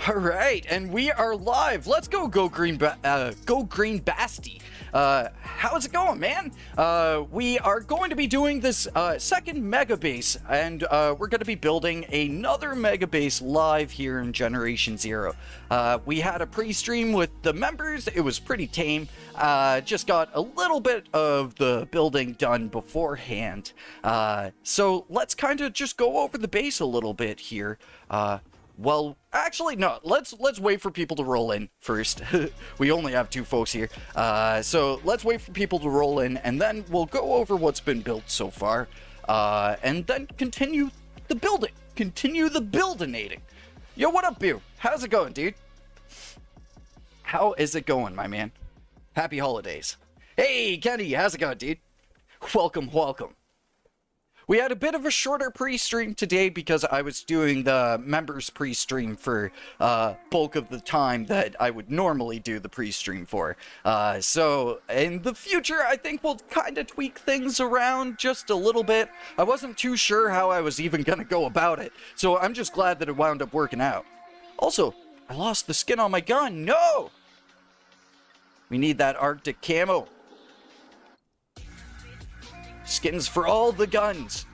All right, and we are live. Let's go Green Basti. How's it going, man? We are going to be doing this second mega base, and we're going to be building another mega base live here in Generation Zero. We had a pre-stream with the members. It was pretty tame. Just got a little bit of the building done beforehand. So let's kind of just go over the base a little bit here. Well, actually, no. Let's wait for people to roll in first. We only have 2 folks here. So let's wait for people to roll in, and then we'll go over what's been built so far. And then continue the building. Continue the buildinating. Yo, what up, Bew? How's it going, dude? How is it going, my man? Happy holidays. Hey, Kenny, how's it going, dude? Welcome, welcome. We had a bit of a shorter pre-stream today because I was doing the members pre-stream for bulk of the time that I would normally do the pre-stream for. So in the future, I think we'll kind of tweak things around just a little bit. I wasn't too sure how I was even going to go about it, so I'm just glad that it wound up working out. Also, I lost the skin on my gun. No! We need that Arctic camo. Skins for all the guns.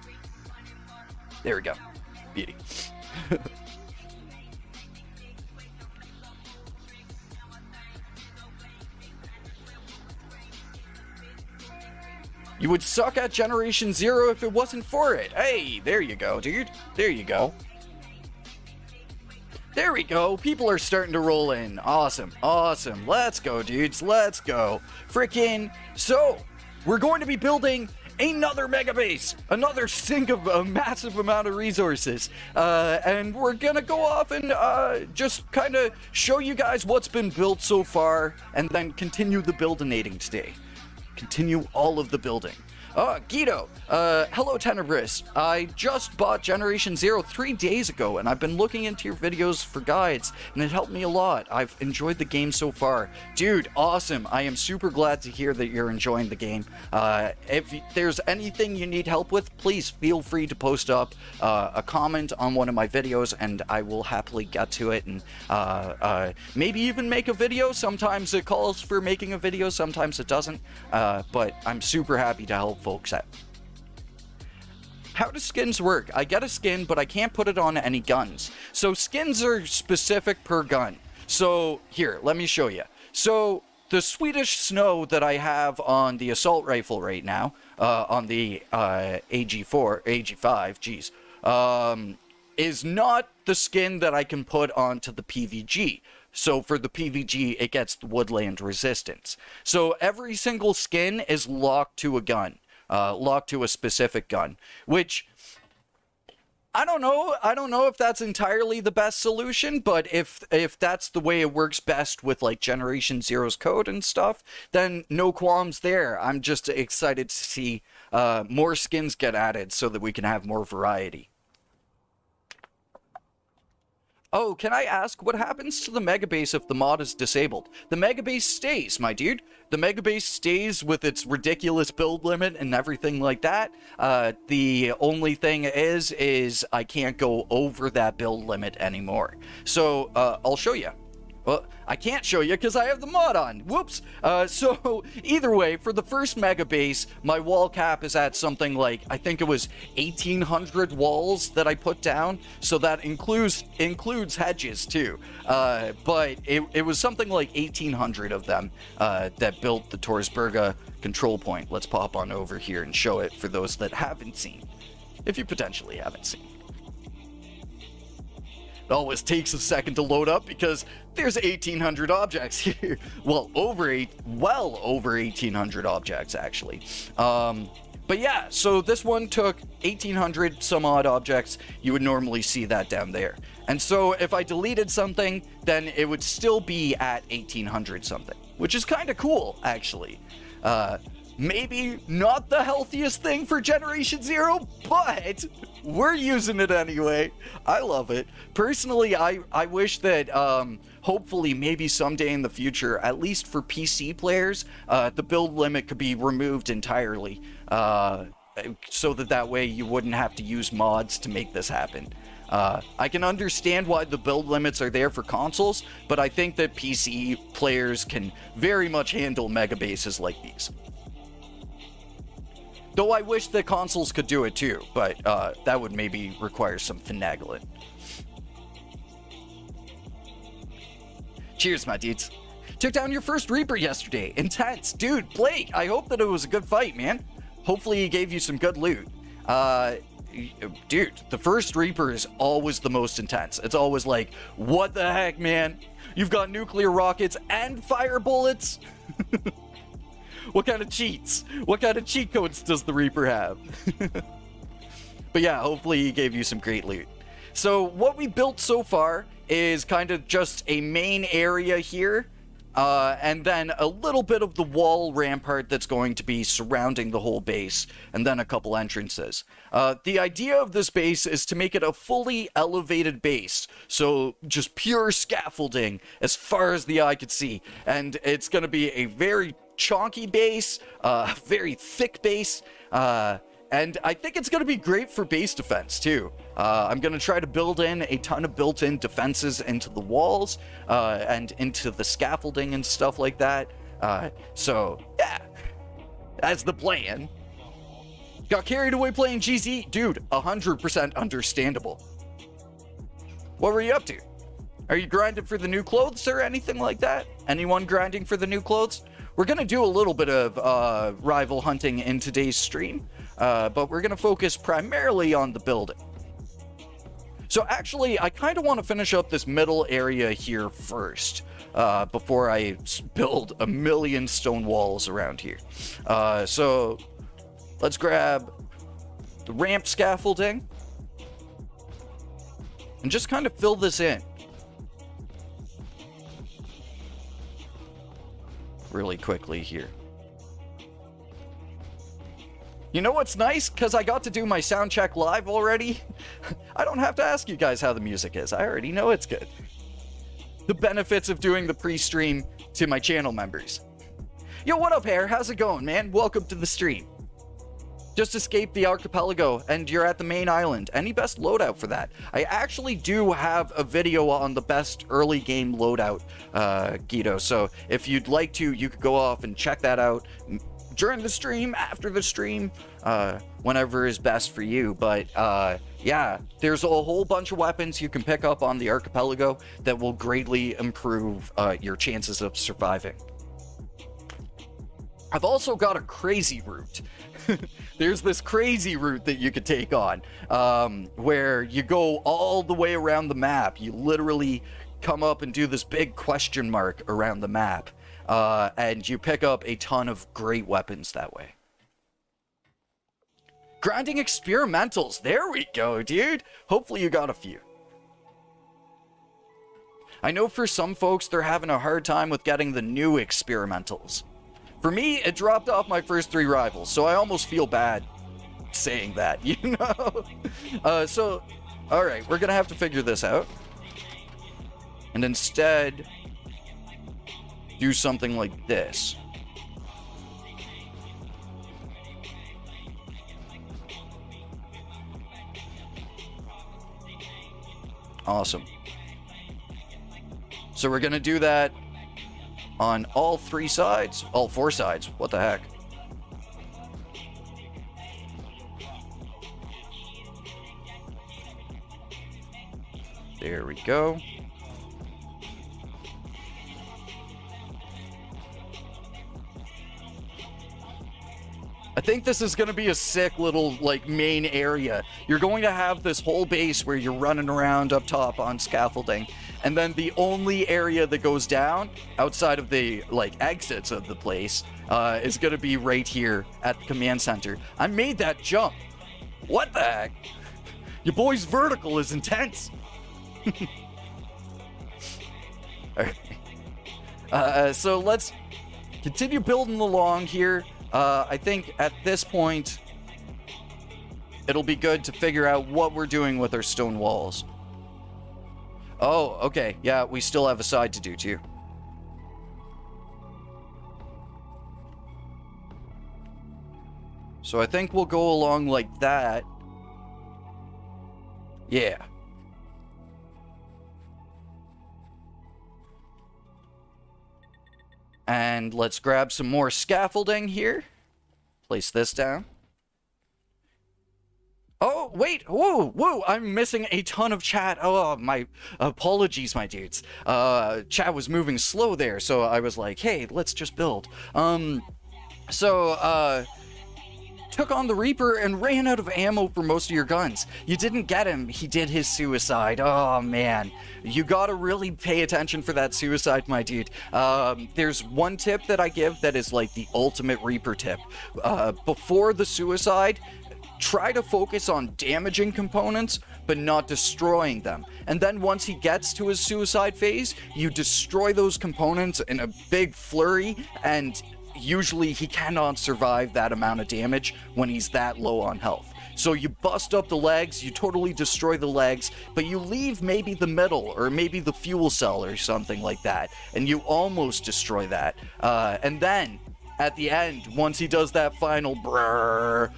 There we go. Beauty. You would suck at Generation Zero if it wasn't for it. Hey, there you go, dude. There you go. There we go. People are starting to roll in. Awesome. Awesome. Let's go, dudes. Let's go. Frickin'. So, we're going to be building another mega base, another sink of a massive amount of resources, and we're gonna go off and just kind of show you guys what's been built so far, and then continue the buildinating today. Continue all of the building. Guido, hello Tenebris. I just bought Generation Zero 3 days ago, and I've been looking into your videos for guides, and it helped me a lot. I've enjoyed the game so far. Dude, awesome. I am super glad to hear that you're enjoying the game. If there's anything you need help with, please feel free to post up a comment on one of my videos, and I will happily get to it, and maybe even make a video. Sometimes it calls for making a video, sometimes it doesn't, but I'm super happy to help folks out. How do skins work? I get a skin, but I can't put it on any guns. So skins are specific per gun. So here, let me show you. So the Swedish snow that I have on the assault rifle right now, on the AG5, geez, is not the skin that I can put onto the PVG. So for the PVG, it gets the woodland resistance. So every single skin is locked to a gun. Locked to a specific gun, which I don't know if that's entirely the best solution, but if that's the way it works best with like Generation Zero's code and stuff, then no qualms there. I'm just excited to see more skins get added so that we can have more variety. Oh, can I ask what happens to the mega base if the mod is disabled? The mega base stays, my dude. The mega base stays with its ridiculous build limit and everything like that. The only thing is I can't go over that build limit anymore. So, I'll show you. Well, I can't show you because I have the mod on. Whoops. So either way, for the first mega base, my wall cap is at something like, I think it was 1,800 walls that I put down. So that includes hedges too. But it was something like 1,800 of them that built the Torsberga control point. Let's pop on over here and show it for those that haven't seen, if you potentially haven't seen. It always takes a second to load up because there's 1,800 objects here. Well over 1,800 objects, actually. But yeah, so this one took 1,800 some odd objects. You would normally see that down there. And so if I deleted something, then it would still be at 1,800 something, which is kind of cool, actually. Maybe not the healthiest thing for Generation Zero, but we're using it anyway. I love it. Personally, I wish that hopefully maybe someday in the future, at least for PC players, the build limit could be removed entirely. so that way you wouldn't have to use mods to make this happen. I can understand why the build limits are there for consoles, but I think that PC players can very much handle mega bases like these. Though I wish that consoles could do it too, but that would maybe require some finagling. Cheers, my dudes. Took down your first Reaper yesterday. Intense. Dude, Blake, I hope that it was a good fight, man. Hopefully he gave you some good loot. Dude, the first Reaper is always the most intense. It's always like, what the heck, man? You've got nuclear rockets and fire bullets? What kind of cheats? What kind of cheat codes does the Reaper have? But yeah, hopefully he gave you some great loot. So what we built so far is kind of just a main area here. And then a little bit of the wall rampart that's going to be surrounding the whole base, and then a couple entrances. The idea of this base is to make it a fully elevated base, so just pure scaffolding as far as the eye could see. And it's going to be a very chonky base, very thick base, and I think it's going to be great for base defense, too. I'm going to try to build in a ton of built-in defenses into the walls, and into the scaffolding and stuff like that. So, yeah, that's the plan. Got carried away playing GZ? Dude, 100% understandable. What were you up to? Are you grinding for the new clothes or anything like that? Anyone grinding for the new clothes? We're going to do a little bit of rival hunting in today's stream, but we're going to focus primarily on the building. So actually, I kind of want to finish up this middle area here first, before I build a million stone walls around here. So let's grab the ramp scaffolding and just kind of fill this in really quickly here. You know what's nice? Because I got to do my sound check live already. I don't have to ask you guys how the music is. I already know it's good. The benefits of doing the pre-stream to my channel members. Yo, what up, Hare? How's it going, man? Welcome to the stream. Just escaped the archipelago and you're at the main island. Any best loadout for that? I actually do have a video on the best early game loadout, Guido. So if you'd like to, you could go off and check that out during the stream, after the stream, whenever is best for you. But yeah, there's a whole bunch of weapons you can pick up on the archipelago that will greatly improve your chances of surviving. I've also got a crazy route. There's this crazy route that you could take on, where you go all the way around the map. You literally come up and do this big question mark around the map, and you pick up a ton of great weapons that way. Grinding experimentals. There we go, dude. Hopefully you got a few. I know for some folks, they're having a hard time with getting the new experimentals. For me, it dropped off my first 3 rivals, so I almost feel bad saying that, you know? So, alright, we're gonna have to figure this out. And instead, do something like this. Awesome. So we're gonna do that on all 3 sides, all 4 sides. What the heck? There we go. I think this is going to be a sick little, like, main area. You're going to have this whole base where you're running around up top on scaffolding, and then the only area that goes down outside of the, like, exits of the place is going to be right here at the command center. I made that jump. What the heck? Your boy's vertical is intense. All right. So let's continue building along here. I think at this point, it'll be good to figure out what we're doing with our stone walls. Oh, okay. Yeah, we still have a side to do, too. So So I think we'll go along like that. Yeah. And let's grab some more scaffolding here. Place this down. Oh, wait. Whoa, whoa. I'm missing a ton of chat. Oh, my apologies, my dudes. Chat was moving slow there, so I was like, hey, let's just build. Took on the Reaper and ran out of ammo for most of your guns. You didn't get him. He did his suicide. Oh, man. You gotta really pay attention for that suicide, my dude. There's one tip that I give that is like the ultimate Reaper tip. Before the suicide, try to focus on damaging components, but not destroying them. And then once he gets to his suicide phase, you destroy those components in a big flurry, and usually he cannot survive that amount of damage when he's that low on health. So you bust up the legs, you totally destroy the legs, but you leave maybe the middle or maybe the fuel cell or something like that, and you almost destroy that. And then at the end, once he does that final brrr,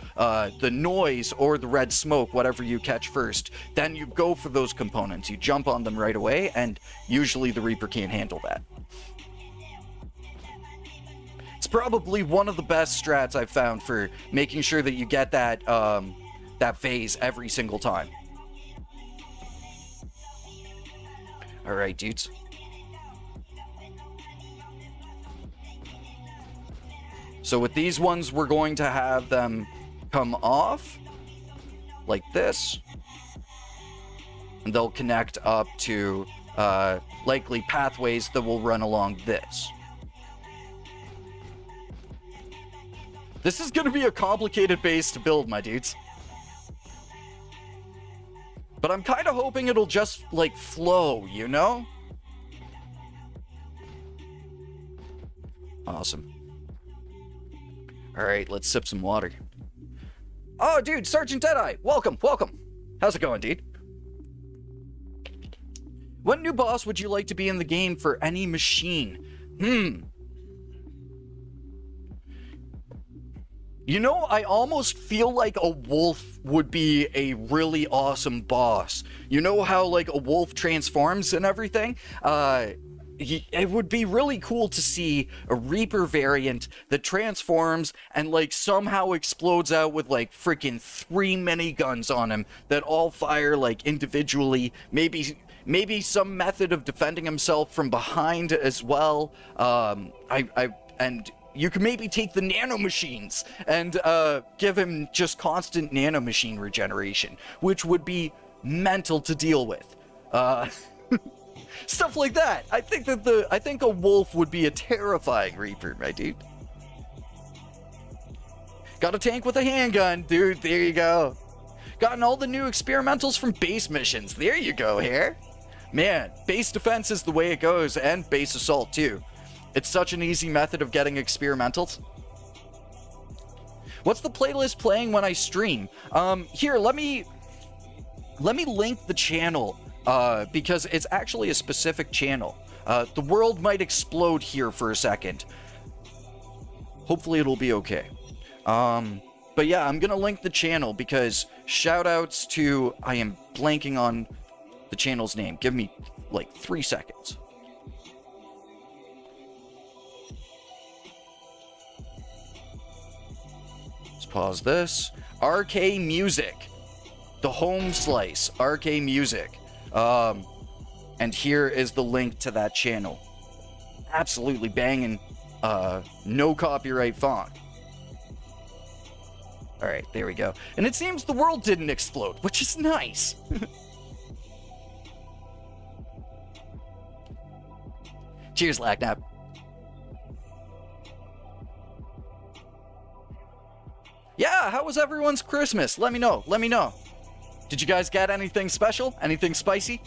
the noise or the red smoke, whatever you catch first, then you go for those components. You jump on them right away, and usually the Reaper can't handle that. It's probably one of the best strats I've found for making sure that you get that, that phase every single time. Alright, dudes. So with these ones, we're going to have them come off like this, and they'll connect up to likely pathways that will run along this. This is going to be a complicated base to build, my dudes. But I'm kind of hoping it'll just, like, flow, you know? Awesome. Alright, let's sip some water. Oh, dude, Sergeant Deadeye! Welcome, welcome! How's it going, dude? What new boss would you like to be in the game for any machine? You know, I almost feel like a wolf would be a really awesome boss. You know how, like, a wolf transforms and everything? It would be really cool to see a Reaper variant that transforms and, like, somehow explodes out with, like, freaking 3 miniguns on him that all fire, like, individually. Maybe some method of defending himself from behind as well. And you could maybe take the nanomachines and give him just constant nanomachine regeneration, which would be mental to deal with. Stuff like that. I think a wolf would be a terrifying Reaper, my dude. Got a tank with a handgun, dude. There you go. Gotten all the new experimentals from base missions. There you go, here. Man, base defense is the way it goes, and base assault too. It's such an easy method of getting experimentals. What's the playlist playing when I stream? Here, let me link the channel, because it's actually a specific channel. The world might explode here for a second. Hopefully it'll be okay. But yeah, I'm gonna link the channel because shoutouts to, I am blanking on the channel's name. Give me like 3 seconds. Let's pause this. RK Music. The home slice. RK Music. And here is the link to that channel. Absolutely banging, no copyright font. Alright, there we go. And it seems the world didn't explode, which is nice. Cheers, Lacknap. Yeah, how was everyone's Christmas? Let me know, let me know. Did you guys get anything special? Anything spicy?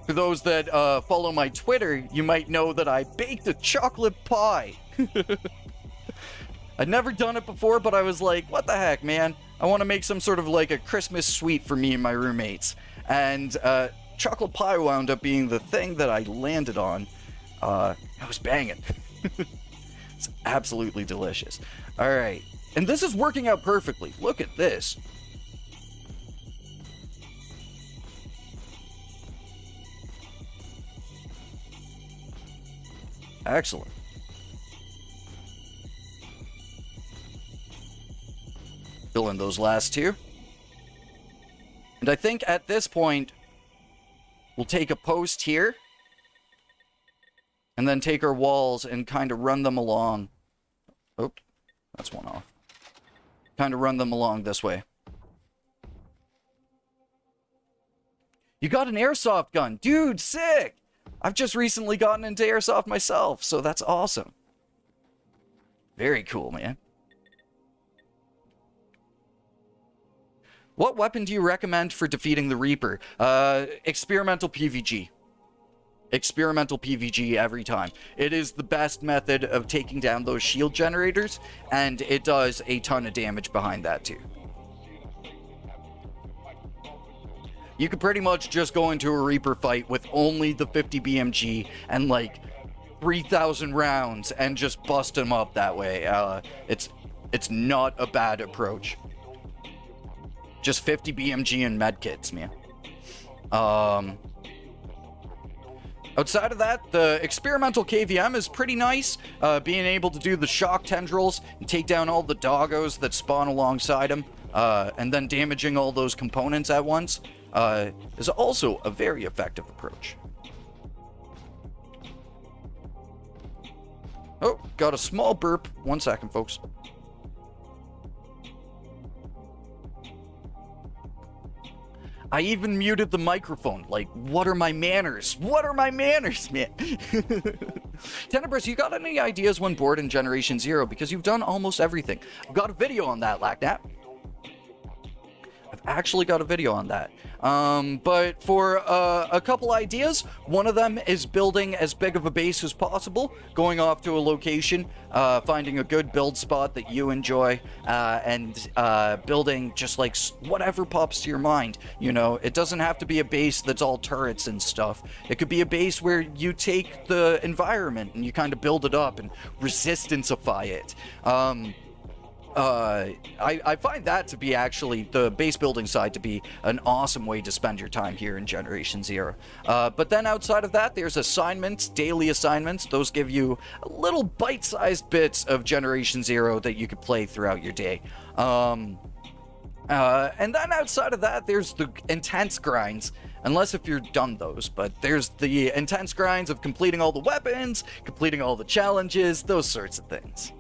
For those that follow my Twitter, you might know that I baked a chocolate pie. I'd never done it before, but I was like, what the heck, man? I want to make some sort of like a Christmas sweet for me and my roommates. And chocolate pie wound up being the thing that I landed on. I was banging. It's absolutely delicious. All right. And this is working out perfectly. Look at this. Excellent. Fill in those last two. And I think at this point, we'll take a post here. And then take our walls and kind of run them along. Oh, that's one off. Kind of run them along this way. You got an airsoft gun. Dude, sick! I've just recently gotten into airsoft myself, so that's awesome. Very cool, man. What weapon do you recommend for defeating the Reaper? Experimental PvG. Experimental PvG every time. It is the best method of taking down those shield generators, and it does a ton of damage behind that too. You could pretty much just go into a Reaper fight with only the 50 BMG and like 3,000 rounds and just bust them up that way. It's not a bad approach. Just 50 BMG and medkits, man. Outside of that, the experimental KVM is pretty nice. Being able to do the shock tendrils and take down all the doggos that spawn alongside them, and then damaging all those components at once, is also a very effective approach. Oh, got a small burp. 1 second, folks. I even muted the microphone. Like, what are my manners? What are my manners, man? Tenebris, you got any ideas when bored in Generation Zero? Because you've done almost everything. I've got a video on that, Lacknat. I've actually got a video on that. But for a couple ideas, one of them is building as big of a base as possible, going off to a location, finding a good build spot that you enjoy, and building just like whatever pops to your mind. You know, it doesn't have to be a base that's all turrets and stuff. It could be a base where you take the environment and you kind of build it up and resistance-ify it. I find that to be actually the base building side to be an awesome way to spend your time here in Generation Zero. But then outside of that, there's assignments, daily assignments. Those give you little bite-sized bits of Generation Zero that you could play throughout your day. And then outside of that, there's the intense grinds. Unless if you're done those, but there's the intense grinds of completing all the weapons, completing all the challenges, those sorts of things.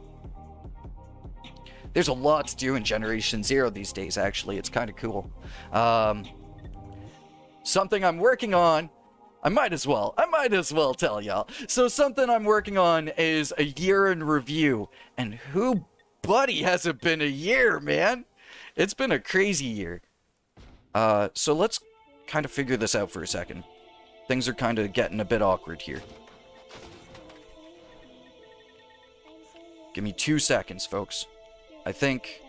There's a lot to do in Generation Zero these days, actually. It's kind of cool. Something I'm working on, I might as well tell y'all. So something I'm working on is a year in review. And who, buddy, has it been a year, man? It's been a crazy year. So let's kind of figure this out for a second. Things are kind of getting a bit awkward here. Give me 2 seconds, folks. I think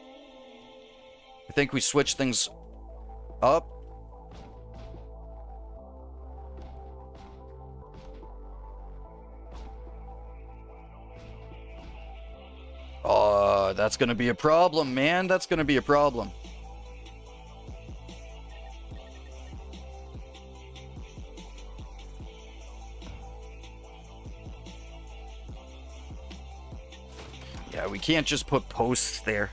we switch things up. Oh, that's gonna be a problem, man. That's gonna be a problem. Yeah, we can't just put posts there.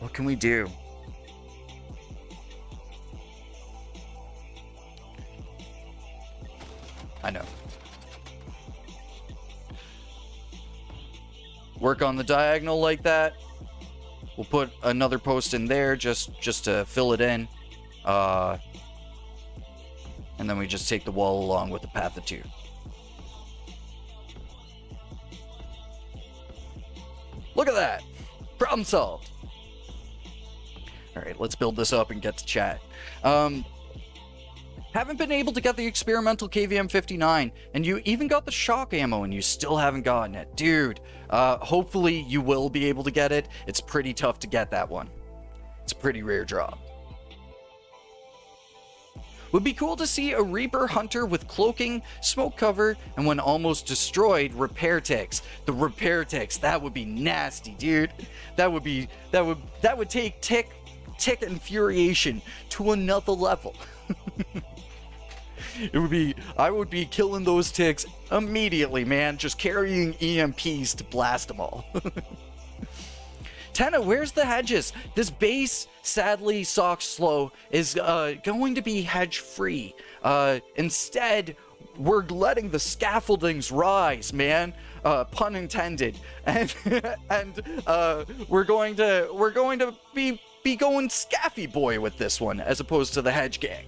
What can we do? I know. Work on the diagonal like that. We'll put another post in there just to fill it in. And then we just take the wall along with the path of 2. Look at that! Problem solved. Alright, let's build this up and get to chat. Haven't been able to get the experimental KVM 59, and you even got the shock ammo and you still haven't gotten it. Dude, hopefully you will be able to get it. It's pretty tough to get that one. It's a pretty rare drop. Would be cool to see a Reaper Hunter with cloaking, smoke cover, and when almost destroyed, repair ticks. The repair ticks, that would be nasty, dude. That would take tick infuriation to another level. I would be killing those ticks immediately, man. Just carrying EMPs to blast them all. Tenna, where's the hedges? This base, sadly, Sock Slow, is going to be hedge-free. Instead, we're letting the scaffoldings rise, man. Pun intended. And we're going to be going Scaffy Boy with this one, as opposed to the hedge gang.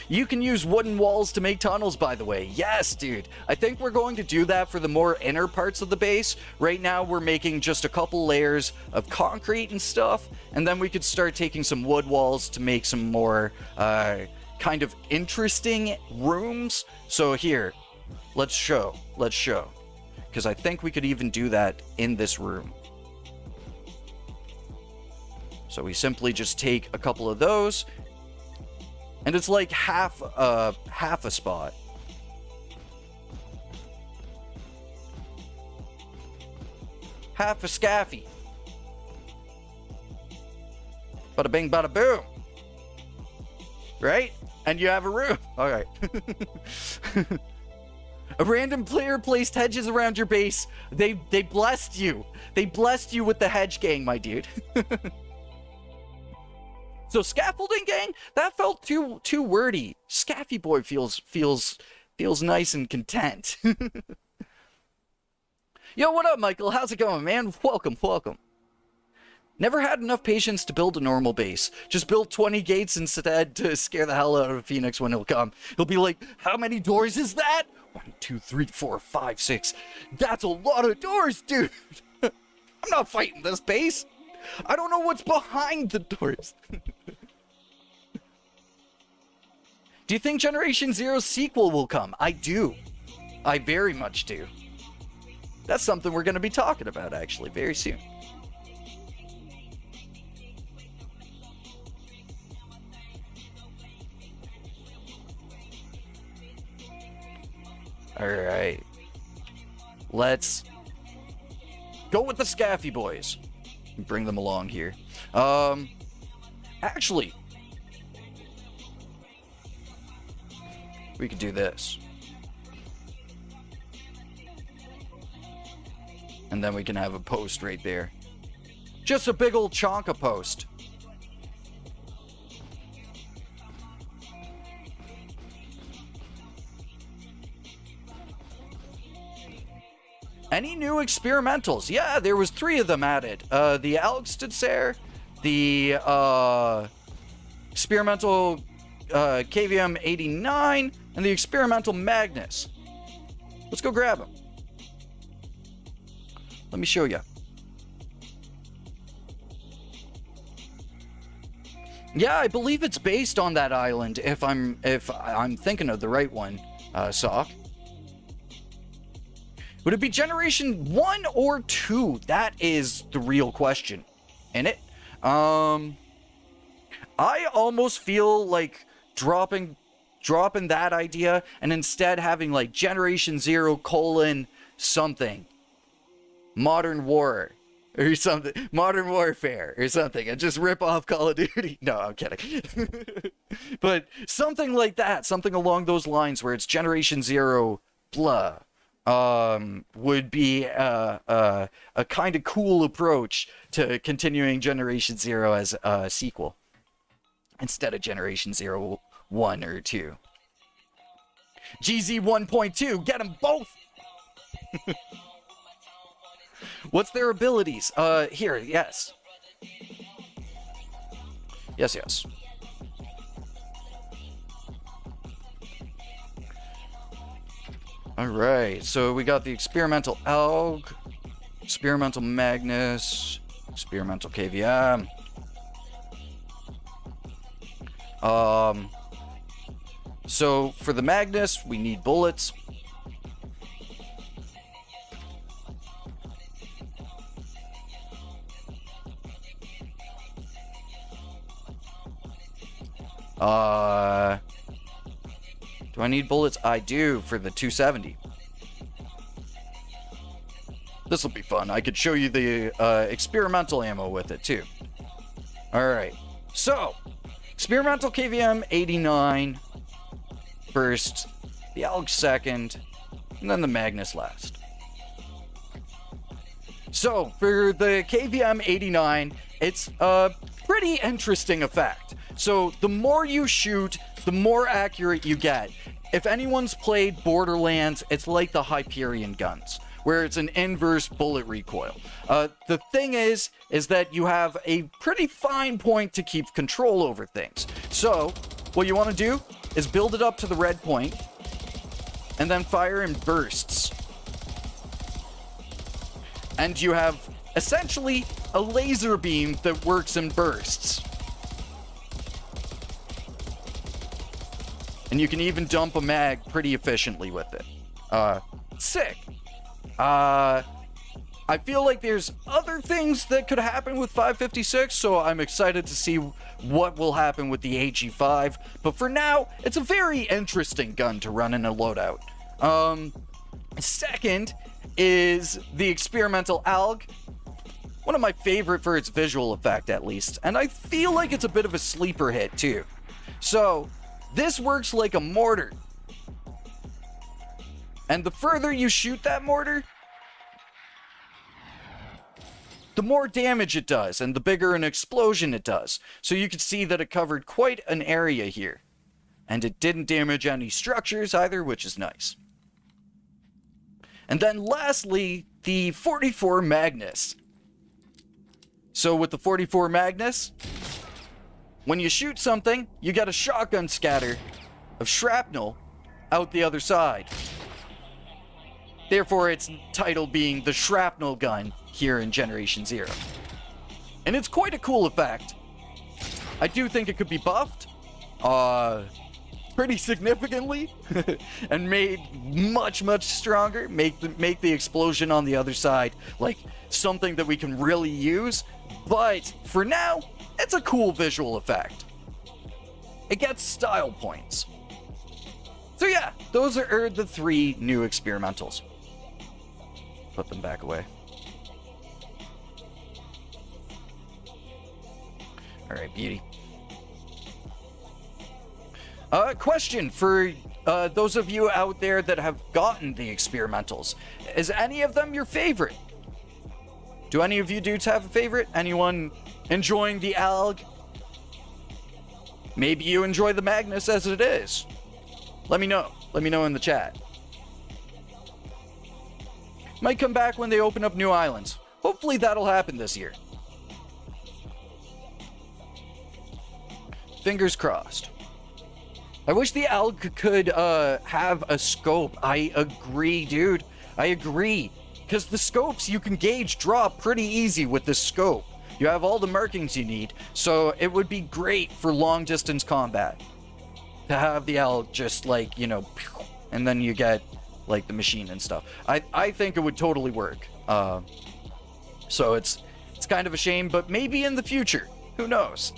You can use wooden walls to make tunnels, by the way. Yes, dude. I think we're going to do that for the more inner parts of the base. Right now, we're making just a couple layers of concrete and stuff, and then we could start taking some wood walls to make some more kind of interesting rooms. So here, let's show. Because I think we could even do that in this room. So we simply just take a couple of those, and it's like half a spot. Half a scaffy. Bada bing, bada boom. Right? And you have a room. Alright. A random player placed hedges around your base. They blessed you. They blessed you with the hedge gang, my dude. So scaffolding gang, that felt too wordy. Scaffy Boy feels nice and content. Yo, what up, Michael? How's it going, man? Welcome. Never had enough patience to build a normal base. Just build 20 gates instead to scare the hell out of Phoenix when he'll come. He'll be like, how many doors is that? 1, 2, 3, 4, 5, 6. That's a lot of doors, dude. I'm not fighting this base. I don't know what's behind the doors. Do you think Generation Zero's sequel will come? I do. I very much do. That's something we're going to be talking about, actually, very soon. Alright. Let's go with the Scaffy Boys. Bring them along here. Actually, we could do this. And then we can have a post right there. Just a big old chonka post. Any new experimentals? Yeah, there was 3 of them added. The Algstadser, the experimental KVM 89, and the experimental Magnus. Let's go grab them. Let me show you. Yeah, I believe it's based on that island. If I'm thinking of the right one, Sock. Would it be Generation 1 or 2? That is the real question, isn't it? I almost feel like dropping that idea and instead having like Generation 0 : something. Modern War or something. Modern Warfare or something. And just rip off Call of Duty. No, I'm kidding. But something like that. Something along those lines where it's Generation 0 blah. Would be a kind of cool approach to continuing Generation 0 as a sequel instead of Generation 0 1 or 2. GZ 1.2, get them both. What's their abilities? Here, yes. Yes. Alright, so we got the Experimental Alg, Experimental Magnus, Experimental KVM. So for the Magnus, we need bullets. Do I need bullets? I do for the 270. This will be fun. I could show you the experimental ammo with it too. Alright. So, experimental KVM 89 first, the ALG second, and then the Magnus last. So, for the KVM 89, it's a pretty interesting effect. So, the more you shoot, the more accurate you get. If anyone's played Borderlands, it's like the Hyperion guns, where it's an inverse bullet recoil. The thing is that you have a pretty fine point to keep control over things. So, what you want to do is build it up to the red point, and then fire in bursts. And you have essentially a laser beam that works in bursts. And you can even dump a mag pretty efficiently with it. Sick. I feel like there's other things that could happen with 556, so I'm excited to see what will happen with the AG5. But for now, it's a very interesting gun to run in a loadout. Second is the experimental ALG. One of my favorite for its visual effect, at least. And I feel like it's a bit of a sleeper hit, too. So, this works like a mortar. And the further you shoot that mortar, the more damage it does, and the bigger an explosion it does. So you can see that it covered quite an area here. And it didn't damage any structures either, which is nice. And then lastly, the 44 Magnus. So with the 44 Magnus, when you shoot something, you get a shotgun scatter of shrapnel out the other side. Therefore, its title being the shrapnel gun here in Generation 0. And it's quite a cool effect. I do think it could be buffed pretty significantly and made much stronger. Make the explosion on the other side like something that we can really use. But for now, it's a cool visual effect. It gets style points. So yeah, those are the 3 new experimentals. Put them back away. Alright, beauty. Question for those of you out there that have gotten the experimentals. Is any of them your favorite? Do any of you dudes have a favorite? Anyone enjoying the ALG? Maybe you enjoy the Magnus as it is. Let me know. Let me know in the chat. Might come back when they open up new islands. Hopefully that'll happen this year. Fingers crossed. I wish the ALG could have a scope. I agree, dude. I agree. Because the scopes you can gauge draw pretty easy with this scope. You have all the markings you need. So it would be great for long distance combat. To have the ALG just like, you know, and then you get like the machine and stuff. I think it would totally work. So it's kind of a shame, but maybe in the future. Who knows?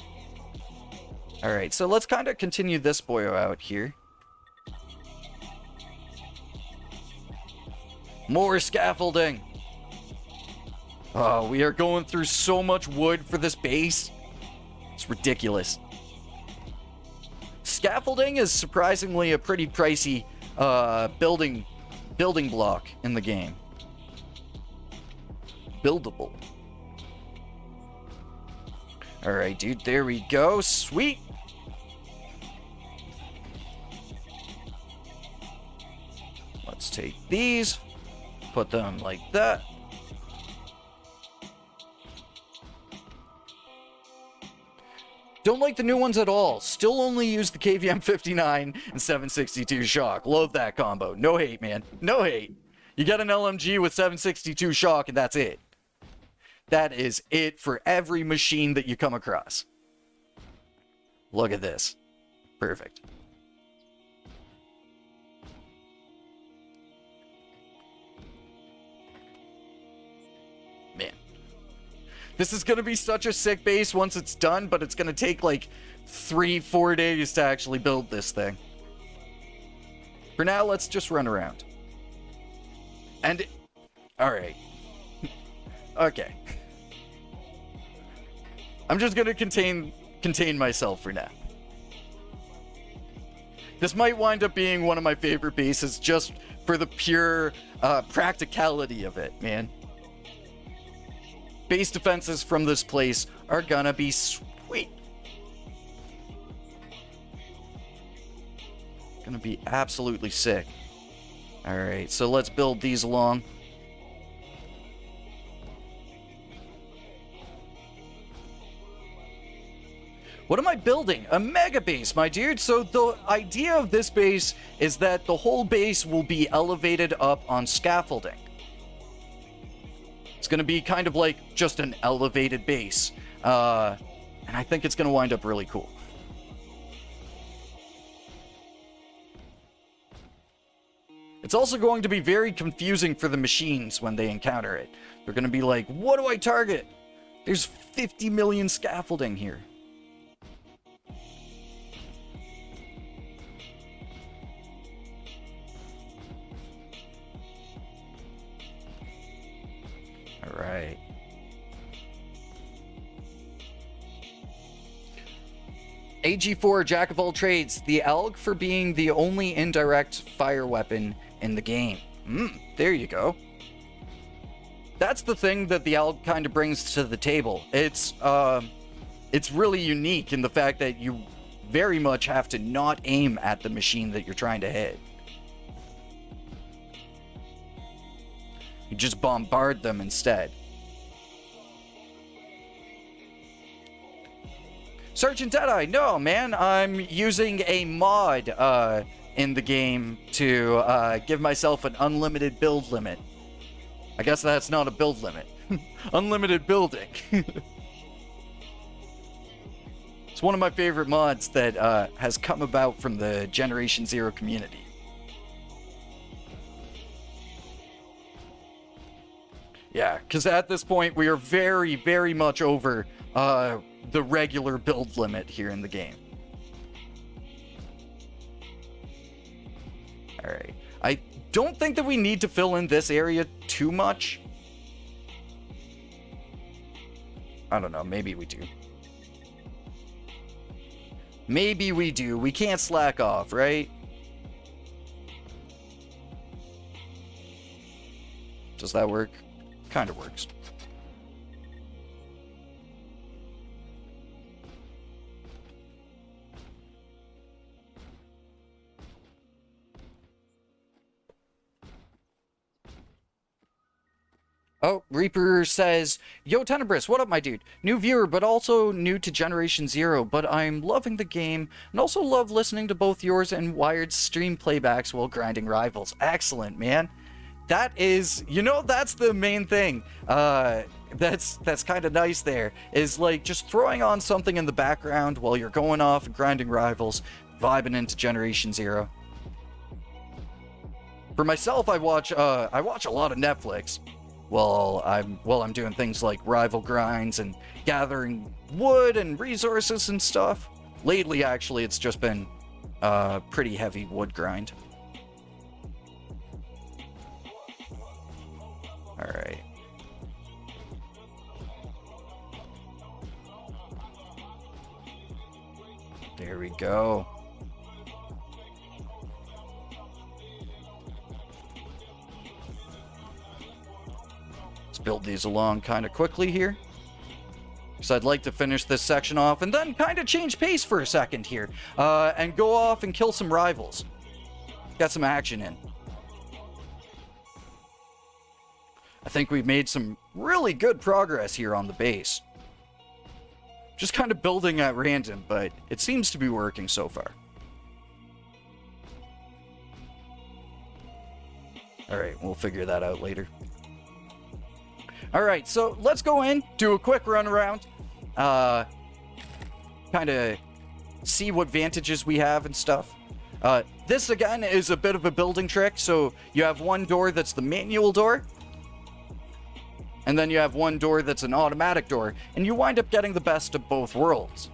Alright, so let's kind of continue this boyo out here. More scaffolding. Oh, we are going through so much wood for this base. It's ridiculous. Scaffolding is surprisingly a pretty pricey building block in the game. Buildable. Alright, dude, there we go. Sweet. Let's take these, put them like that. Don't like the new ones at all. Still only use the KVM 59 and 762 shock. Love that combo. No hate, man. No hate. You get an LMG with 762 shock and that's it. That is it for every machine that you come across. Look at this. Perfect. Man. This is going to be such a sick base once it's done, but it's going to take like 3-4 days to actually build this thing. For now, let's just run around. And... Alright. Okay. I'm just going to contain myself for now. This might wind up being one of my favorite bases just for the pure practicality of it, man. Base defenses from this place are gonna be sweet. Gonna be absolutely sick. Alright, so let's build these along. What am I building? A mega base, my dude. So the idea of this base is that the whole base will be elevated up on scaffolding. It's going to be kind of like just an elevated base. And I think it's going to wind up really cool. It's also going to be very confusing for the machines when they encounter it. They're going to be like, what do I target? There's 50 million scaffolding here. Alright. AG4, Jack of all trades. The ALG for being the only indirect fire weapon in the game. There you go. That's the thing that the ALG kind of brings to the table. It's really unique in the fact that you very much have to not aim at the machine that you're trying to hit. You just bombard them instead. Sergeant Deadeye, no, man. I'm using a mod in the game to give myself an unlimited build limit. I guess that's not a build limit. Unlimited building. It's one of my favorite mods that has come about from the Generation Zero community. Yeah, because at this point, we are very, very much over the regular build limit here in the game. Alright. I don't think that we need to fill in this area too much. I don't know, maybe we do. Maybe we do. We can't slack off, right? Does that work? Kind of works. Oh, Reaper says, yo, Tenebris, what up, my dude? New viewer, but also new to Generation Zero, but I'm loving the game, and also love listening to both yours and Wired's stream playbacks while grinding rivals. Excellent, man. That is, you know, that's the main thing. That's kind of nice there, is like just throwing on something in the background while you're going off and grinding rivals, vibing into Generation Zero. For myself, I watch a lot of Netflix while I'm doing things like rival grinds and gathering wood and resources and stuff. Lately, actually, it's just been pretty heavy wood grind. All right. There we go. Let's build these along kind of quickly here, because I'd like to finish this section off and then kind of change pace for a second here and go off and kill some rivals. Got some action in. I think we've made some really good progress here on the base. Just kind of building at random, but it seems to be working so far. Alright, we'll figure that out later. Alright, so let's go in, do a quick run around. Kind of see what vantages we have and stuff. This, again, is a bit of a building trick. So you have one door that's the manual door. And then you have one door that's an automatic door, and you wind up getting the best of both worlds.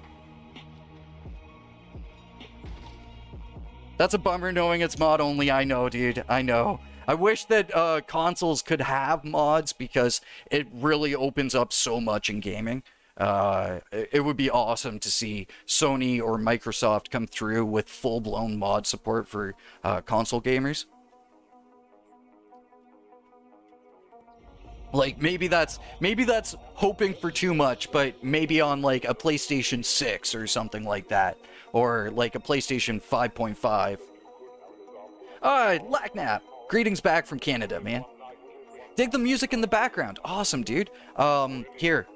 That's a bummer knowing it's mod only, I know, dude. I know. I wish that consoles could have mods because it really opens up so much in gaming. It would be awesome to see Sony or Microsoft come through with full-blown mod support for console gamers. Like, maybe that's hoping for too much, but maybe on, like, a PlayStation 6 or something like that. Or, like, a PlayStation 5.5. Lacknap. Greetings back from Canada, man. Dig the music in the background. Awesome, dude. Here.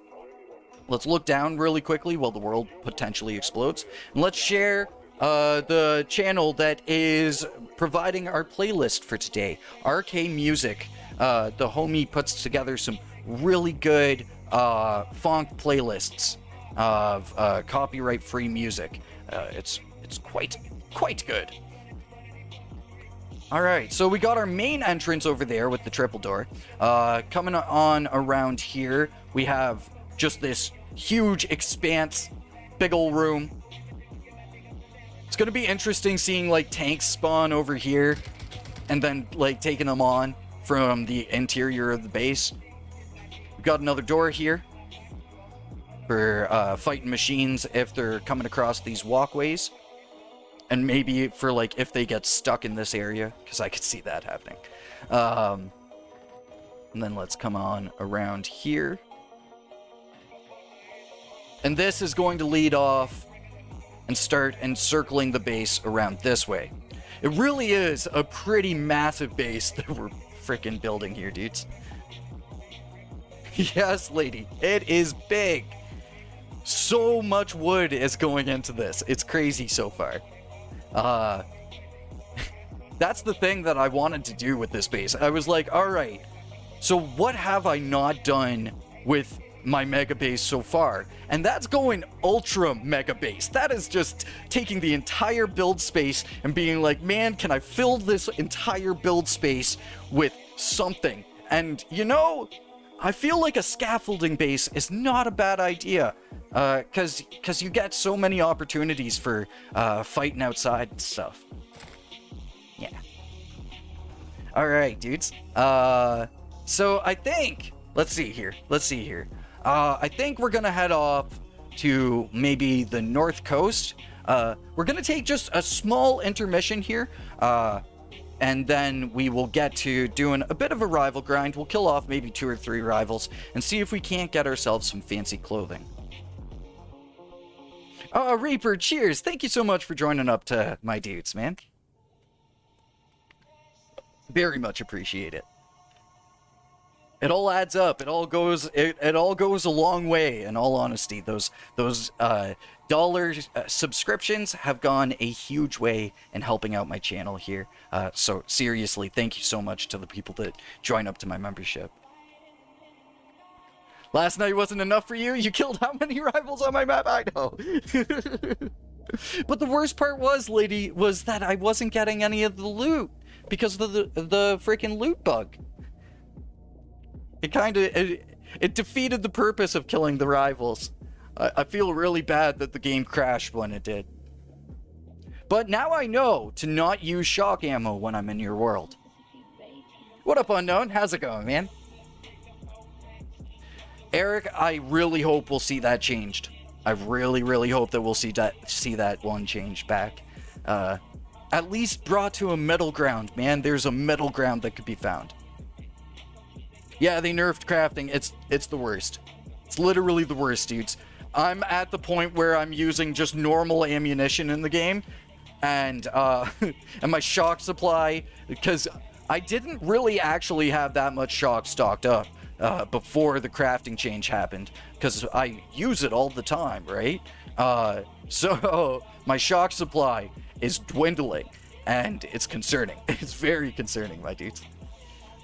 Let's look down really quickly while the world potentially explodes. And let's share the channel that is providing our playlist for today. RK Music. The homie puts together some really good funk playlists of copyright-free music. It's quite good. All right, so we got our main entrance over there with the triple door. Coming on around here, we have just this huge expanse, big ol' room. It's gonna be interesting seeing like tanks spawn over here and then like taking them on from the interior of the base. We've got another door here for fighting machines if they're coming across these walkways. And maybe for like if they get stuck in this area, because I could see that happening. And then let's come on around here. And this is going to lead off and start encircling the base around this way. It really is a pretty massive base that we're freaking building here, dudes. Yes, lady, it is big. So much wood is going into this. It's crazy so far. That's the thing that I wanted to do with this base. I was like, all right, so what have I not done with my mega base so far? And that's going ultra mega base. That is just taking the entire build space and being like, man, can I fill this entire build space with something? And you know, I feel like a scaffolding base is not a bad idea. Cause you get so many opportunities for fighting outside and stuff. Yeah. All right, dudes. So I think, let's see here. I think we're gonna head off to maybe the north coast. We're gonna take just a small intermission here, and then we will get to doing a bit of a rival grind. We'll kill off maybe 2 or 3 rivals and see if we can't get ourselves some fancy clothing. Oh, Reaper, cheers! Thank you so much for joining up to my dudes, man. Very much appreciate it. It all adds up. It all goes a long way. In all honesty, those dollar subscriptions have gone a huge way in helping out my channel here. So seriously, thank you so much to the people that join up to my membership. Last night wasn't enough for you? You killed how many rivals on my map? I know. But the worst part was, lady, was that I wasn't getting any of the loot because of the freaking loot bug. It defeated the purpose of killing the rivals. I feel really bad that the game crashed when it did. But now I know to not use shock ammo when I'm in your world. What up, Unknown? How's it going, man? Eric, I really hope we'll see that changed. I really hope that we'll see that one changed back. At least brought to a middle ground, man. There's a middle ground that could be found. Yeah, they nerfed crafting. It's the worst. It's literally the worst, dudes. I'm at the point where I'm using just normal ammunition in the game, and and my shock supply, because I didn't really actually have that much shock stocked up before the crafting change happened, because I use it all the time, right? So my shock supply is dwindling, and it's concerning. It's very concerning, my dudes.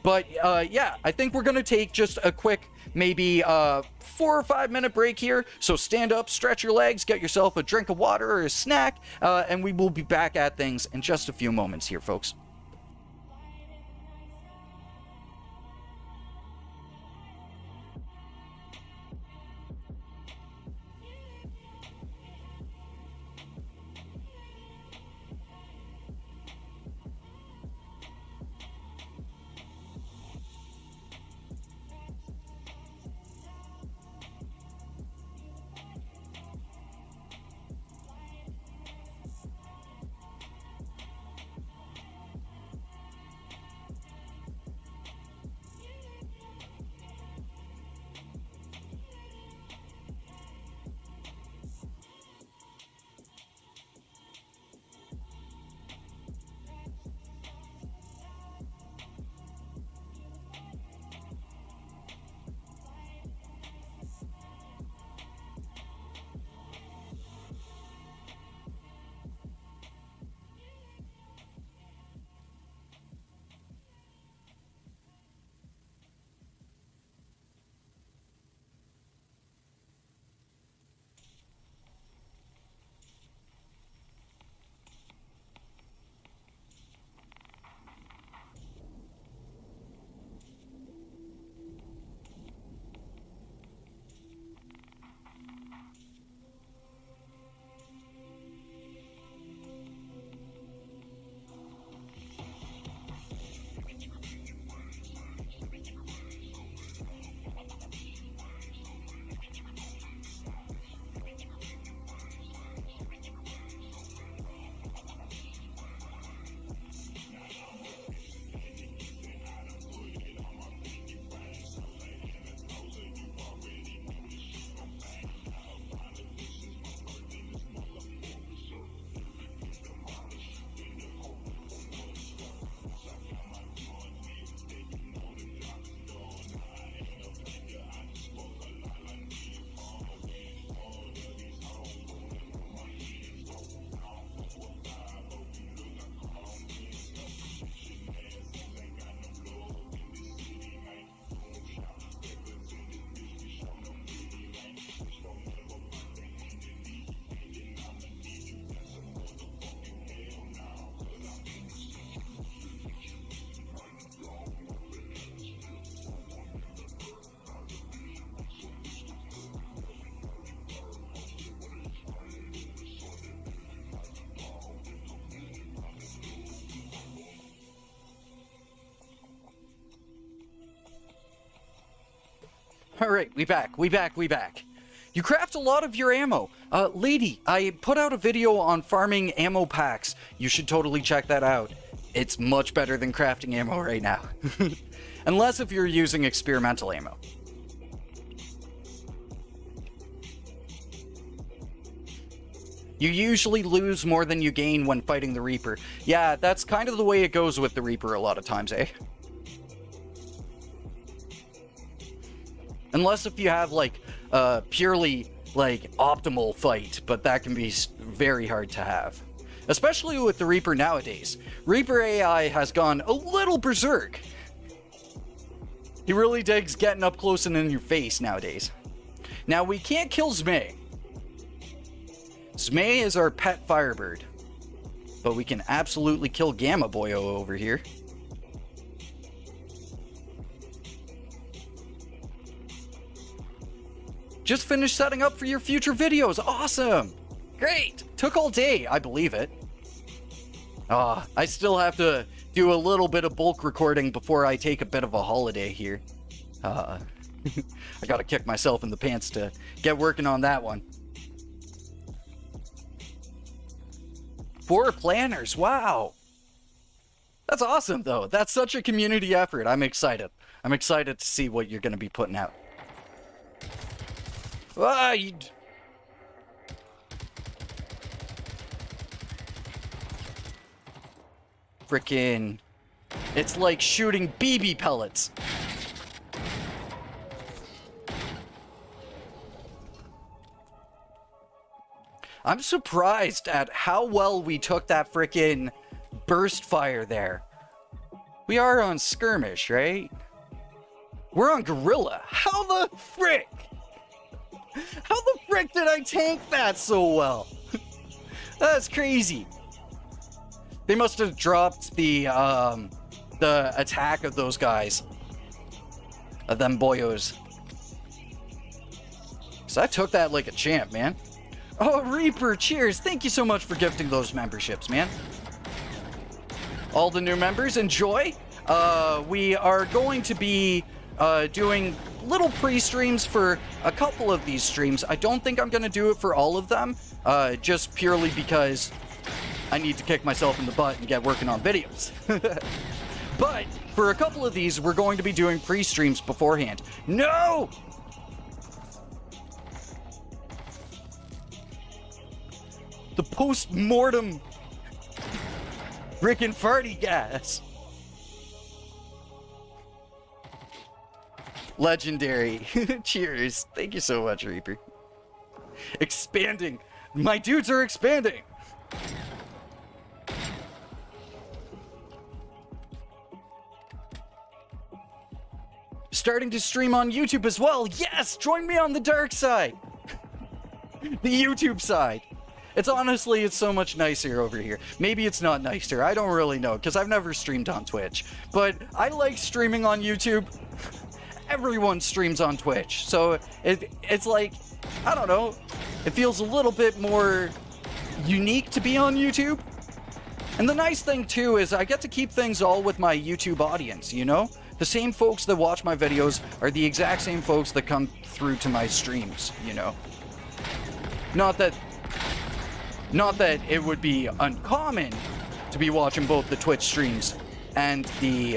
But yeah, I think we're gonna take just a quick, maybe 4 or 5 minute break here. So stand up, stretch your legs, get yourself a drink of water or a snack, and we will be back at things in just a few moments here, folks. Alright, we back. You craft a lot of your ammo. Lady, I put out a video on farming ammo packs. You should totally check that out. It's much better than crafting ammo right now. Unless if you're using experimental ammo. You usually lose more than you gain when fighting the Reaper. Yeah, that's kind of the way it goes with the Reaper a lot of times, eh? Unless if you have, like, purely, like, optimal fight, but that can be very hard to have. Especially with the Reaper nowadays. Reaper AI has gone a little berserk. He really digs getting up close and in your face nowadays. Now, we can't kill Zmei. Zmei is our pet firebird. But we can absolutely kill Gamma Boyo over here. Just finished setting up for your future videos. Awesome! Great! Took all day, I believe it. I still have to do a little bit of bulk recording before I take a bit of a holiday here. I gotta kick myself in the pants to get working on that one. 4 planners, wow! That's awesome, though. That's such a community effort. I'm excited. I'm excited to see what you're gonna be putting out. Frickin'... It's like shooting BB pellets. I'm surprised at how well we took that frickin' burst fire there. We are on Skirmish, right? We're on Gorilla. How the frick? How the frick did I tank that so well? That's crazy. They must have dropped the attack of those guys. Of them boyos. So I took that like a champ, man. Oh, Reaper, cheers. Thank you so much for gifting those memberships, man. All the new members, enjoy. We are going to be doing little pre-streams for a couple of these streams. I don't think I'm going to do it for all of them, just purely because I need to kick myself in the butt and get working on videos. But for a couple of these, we're going to be doing pre-streams beforehand. No! The post-mortem frickin' farty gas. Legendary. Cheers. Thank you so much, Reaper. Expanding. My dudes are expanding. Starting to stream on YouTube as well. Yes, join me on the dark side. The YouTube side. It's honestly, it's so much nicer over here. Maybe it's not nicer. I don't really know, because I've never streamed on Twitch. But I like streaming on YouTube. Everyone streams on Twitch. So it's like, I don't know. It feels a little bit more unique to be on YouTube. And the nice thing, too, is I get to keep things all with my YouTube audience, you know? The same folks that watch my videos are the exact same folks that come through to my streams, you know? Not that it would be uncommon to be watching both the Twitch streams and the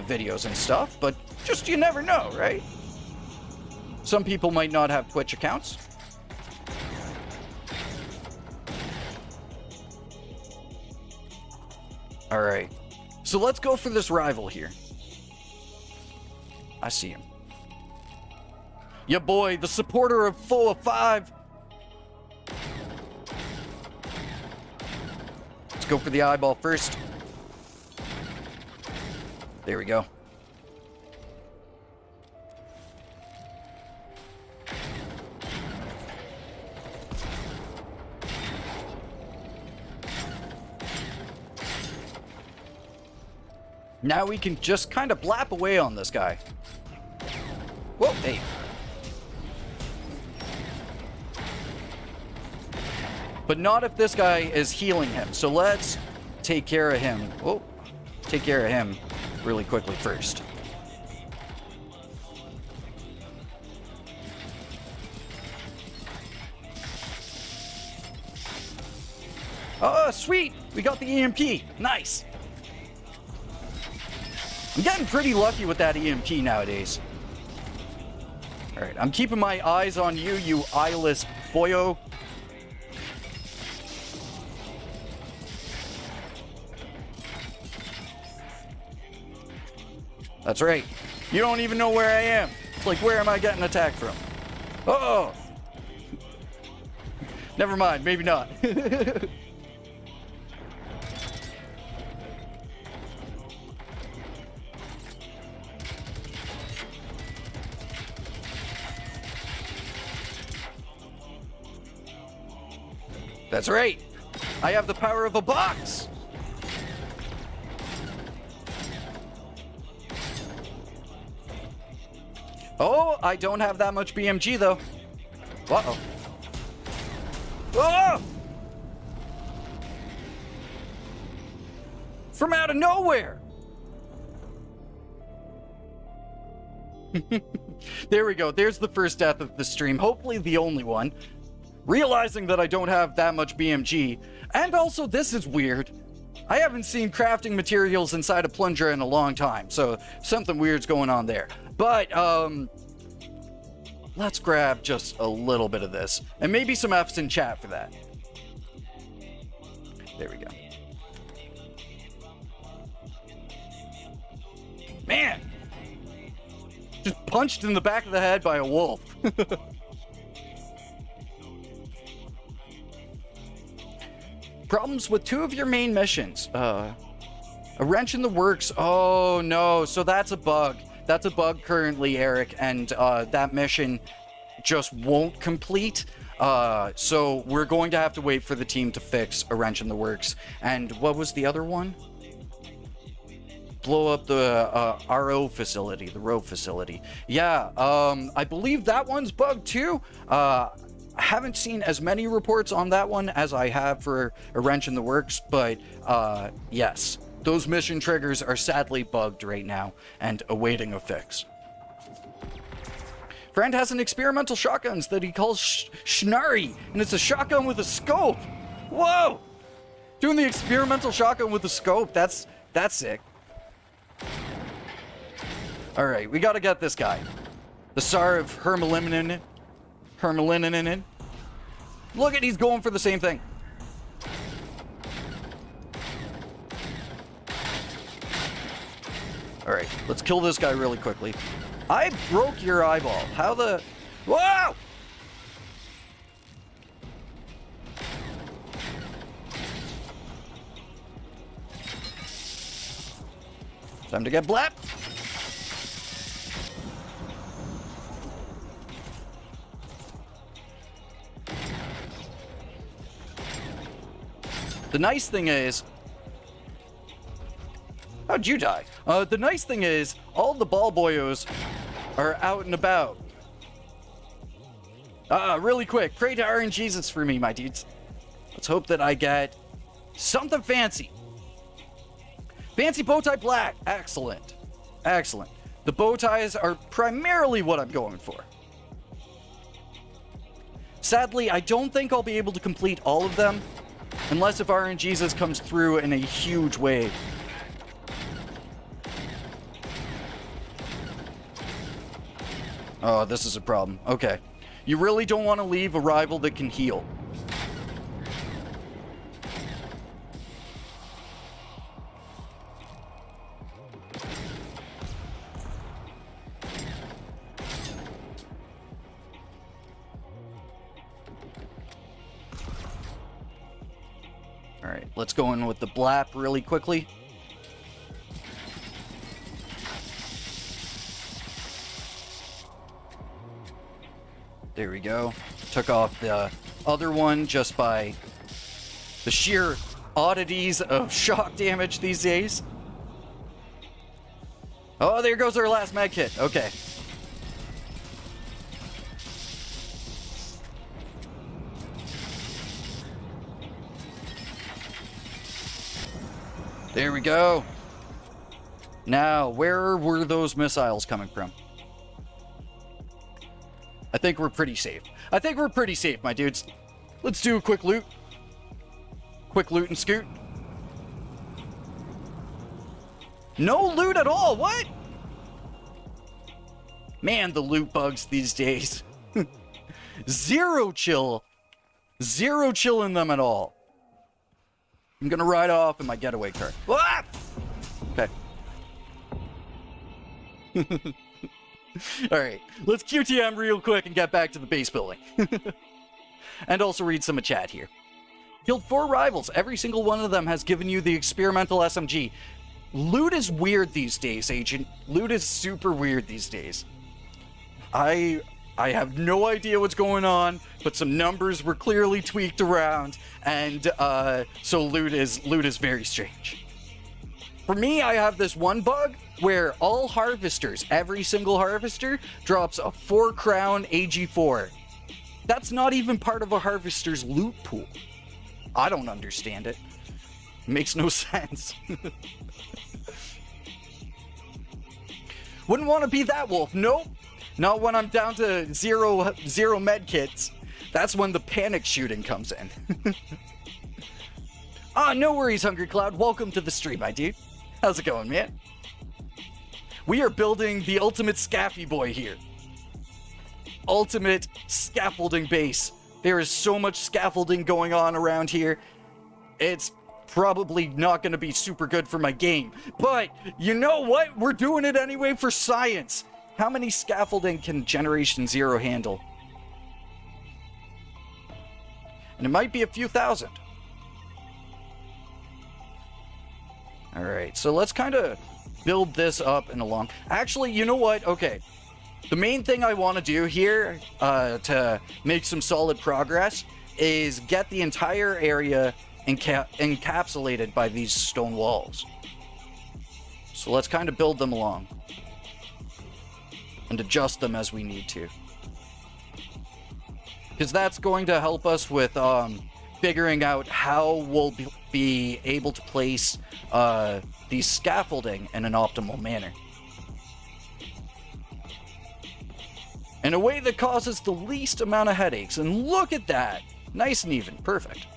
videos and stuff, but just you never know, right? Some people might not have Twitch accounts. All right, so let's go for this rival here. I see him. Yeah, boy, the supporter of 4-5. Let's go for the eyeball first. There we go. Now we can just kind of blap away on this guy. Whoa, hey. But not if this guy is healing him. So let's take care of him. Oh, take care of him really quickly first. Oh, sweet! We got the EMP. Nice. I'm getting pretty lucky with that EMP nowadays. Alright, I'm keeping my eyes on you, you eyeless boyo. That's right. You don't even know where I am. It's like, where am I getting attacked from? Oh! Never mind, maybe not. That's right. I have the power of a box. Oh, I don't have that much BMG though. Uh-oh. Oh! From out of nowhere. There we go. There's the first death of the stream. Hopefully the only one. Realizing that I don't have that much BMG. And also, this is weird. I haven't seen crafting materials inside a plunger in a long time. So something weird's going on there. But, let's grab just a little bit of this. And maybe some F's in chat for that. There we go. Man! Just punched in the back of the head by a wolf. Problems with 2 of your main missions. A wrench in the works. Oh, no. So that's a bug. That's a bug currently, Eric. And that mission just won't complete. So we're going to have to wait for the team to fix a wrench in the works. And what was the other one? Blow up the RO facility, the RO facility. Yeah, I believe that one's bugged too. I haven't seen as many reports on that one as I have for a wrench in the works, but yes, those mission triggers are sadly bugged right now and awaiting a fix. Friend has an experimental shotgun that he calls Schnarry, and it's a shotgun with a scope. Whoa! Doing the experimental shotgun with a scope, that's sick. Alright, we gotta get this guy. The Tsar of Hermelinin. Look at, he's going for the same thing. Alright, let's kill this guy really quickly. I broke your eyeball. How the... Whoa! Time to get blapped. The nice thing is... How'd you die? The nice thing is, all the ball boyos are out and about. Really quick, pray to RNGesus for me, my dudes. Let's hope that I get something fancy. Fancy bow tie black. Excellent. Excellent. The bow ties are primarily what I'm going for. Sadly, I don't think I'll be able to complete all of them. Unless if RNGesus comes through in a huge wave. Oh, this is a problem. Okay. You really don't want to leave a rival that can heal. Alright, let's go in with the blap really quickly. There we go. Took off the other one just by the sheer oddities of shock damage these days. Oh, there goes our last med kit. Okay. There we go. Now, where were those missiles coming from? I think we're pretty safe. I think we're pretty safe, my dudes. Let's do a quick loot. Quick loot and scoot. No loot at all, what? Man, the loot bugs these days. Zero chill. Zero chill in them at all. I'm gonna ride off in my getaway car. Ah! Okay. Alright, let's QTM real quick and get back to the base building. And also read some of chat here. Killed 4 rivals. Every single one of them has given you the experimental SMG. Loot is weird these days, Agent. Loot is super weird these days. I have no idea what's going on, but some numbers were clearly tweaked around, and so loot is very strange. For me, I have this one bug where all harvesters, every single harvester, drops a 4 crown AG4. That's not even part of a harvester's loot pool. I don't understand it. It makes no sense. Wouldn't want to be that wolf. Nope. Not when I'm down to zero med kits. That's when the panic shooting comes in. Ah, no worries, Hungry Cloud. Welcome to the stream, my dude. How's it going, man? We are building the ultimate Scaffy boy here. Ultimate scaffolding base. There is so much scaffolding going on around here. It's probably not going to be super good for my game. But you know what? We're doing it anyway for science. How many scaffolding can Generation Zero handle? And it might be a few thousand. Alright, so let's kind of build this up and along. Actually, you know what? Okay. The main thing I want to do here to make some solid progress is get the entire area encapsulated by these stone walls. So let's kind of build them along and adjust them as we need to, because that's going to help us with figuring out how we'll be able to place these scaffolding in an optimal manner, in a way that causes the least amount of headaches. And look at that, nice and even, perfect.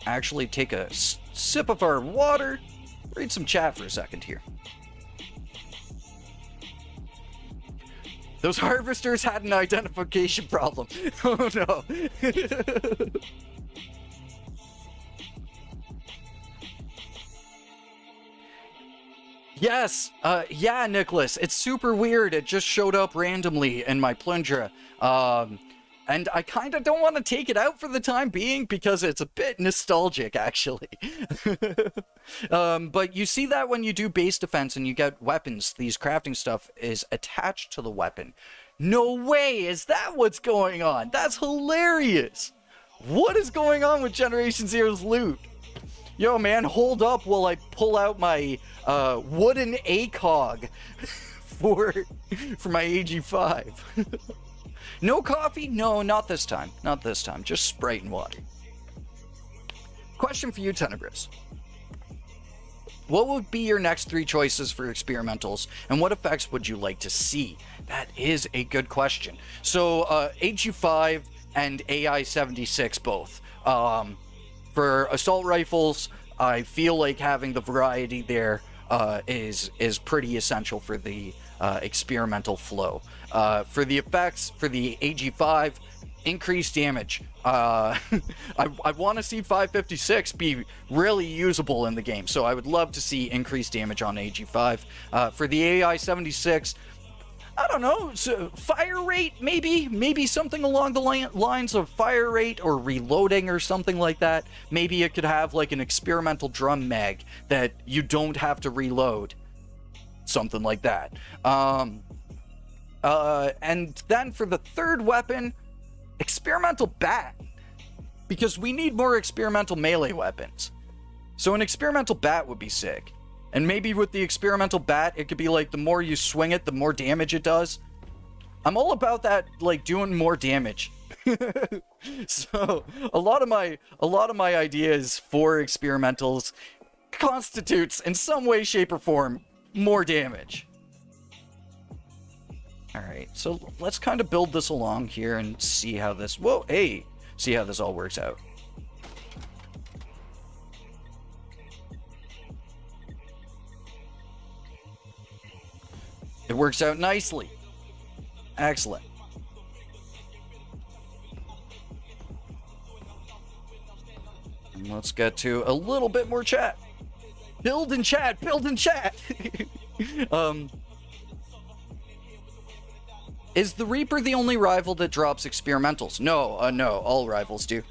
Actually take a sip of our water, read some chat for a second here. Those harvesters had an identification problem. Oh no. Yes, yeah, Nicholas, it's super weird. It just showed up randomly in my plunger. And I kind of don't want to take it out for the time being because it's a bit nostalgic, actually. But you see that when you do base defense and you get weapons, these crafting stuff is attached to the weapon. No way, is that what's going on? That's hilarious. What is going on with Generation Zero's loot? Yo, man, hold up while I pull out my wooden ACOG for my AG5. No coffee? No, not this time. Not this time. Just Sprite and water. Question for you, Tenebris. What would be your next 3 choices for experimentals, and what effects would you like to see? That is a good question. So, AG5 and AI-76 both. For assault rifles, I feel like having the variety there is pretty essential for the experimental flow. For the effects, for the AG5, increased damage. I want to see 556 be really usable in the game, so I would love to see increased damage on AG5. For the AI-76, I don't know, so fire rate, maybe something along the lines of fire rate or reloading or something like that. Maybe it could have like an experimental drum mag that you don't have to reload. Something like that. And then for the third weapon, experimental bat. Because we need more experimental melee weapons. So an experimental bat would be sick. And maybe with the experimental bat, it could be like the more you swing it, the more damage it does. I'm all about that, like doing more damage. So a lot of my ideas for experimentals constitutes in some way, shape, or form more damage. Alright, so let's kind of build this along here and see how this... Whoa, hey! See how this all works out. It works out nicely. Excellent. And let's get to a little bit more chat. Build and chat, build and chat. Is the Reaper the only rival that drops experimentals? No, no, all rivals do.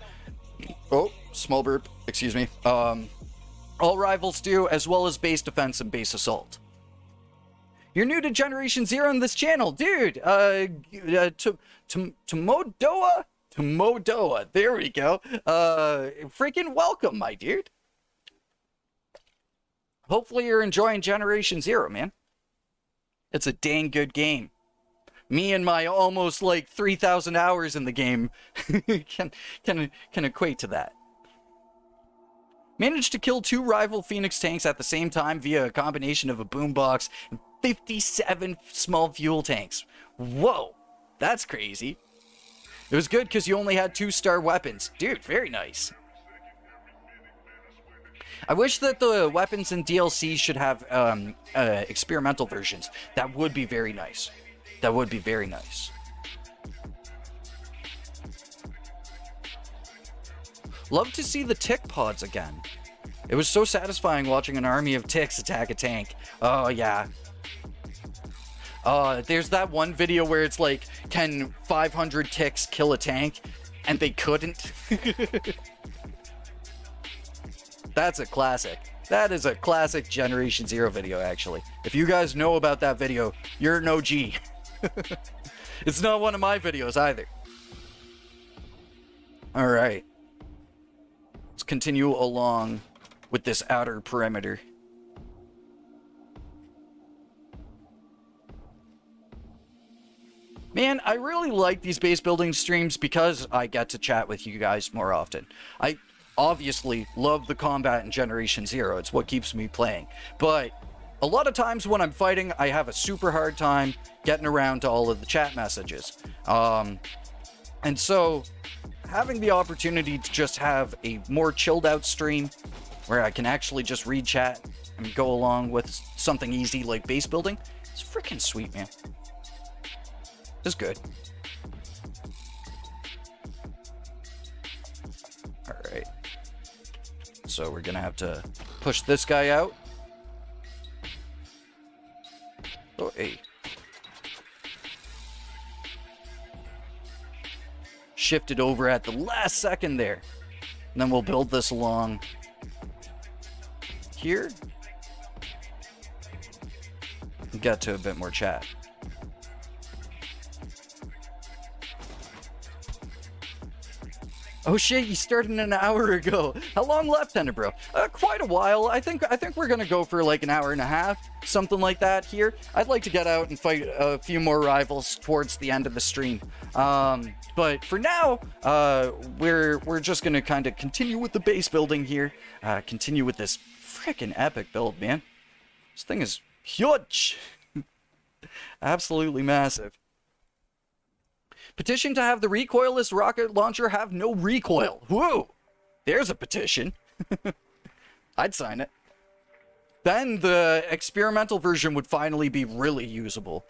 Oh, small burp, excuse me. All rivals do, as well as base defense and base assault. You're new to Generation Zero on this channel, dude. To Modoa. There we go. Freaking welcome, my dude. Hopefully you're enjoying Generation Zero, man. It's a dang good game. Me and my almost like 3,000 hours in the game can equate to that. Managed to kill 2 rival Phoenix tanks at the same time via a combination of a boombox and 57 small fuel tanks. Whoa, that's crazy. It was good because you only had 2-star weapons. Dude, very nice. I wish that the weapons in DLC should have experimental versions. That would be very nice. That would be very nice. Love to see the tick pods again. It was so satisfying watching an army of ticks attack a tank. Oh, yeah. There's that one video where it's like, can 500 ticks kill a tank? And they couldn't. That's a classic. That is a classic Generation Zero video, actually. If you guys know about that video, you're an OG. It's not one of my videos either. Alright. Let's continue along with this outer perimeter. Man, I really like these base building streams because I get to chat with you guys more often. I obviously love the combat in Generation Zero. It's what keeps me playing. But a lot of times when I'm fighting, I have a super hard time getting around to all of the chat messages. And so having the opportunity to just have a more chilled out stream where I can actually just read chat and go along with something easy like base building, it's freaking sweet, man. It's good. Alright. So we're gonna have to push this guy out. Oh, hey. Shifted over at the last second there. And then we'll build this along here. Get to a bit more chat. Oh shit, you started an hour ago. How long left, Tenebris? Quite a while. I think we're gonna go for like an hour and a half, something like that here. I'd like to get out and fight a few more rivals towards the end of the stream. But for now, we're just gonna kind of continue with the base building here. Continue with this freaking epic build, man. This thing is huge. Absolutely massive. Petition to have the recoilless rocket launcher have no recoil. Whoa! There's a petition. I'd sign it. Then the experimental version would finally be really usable.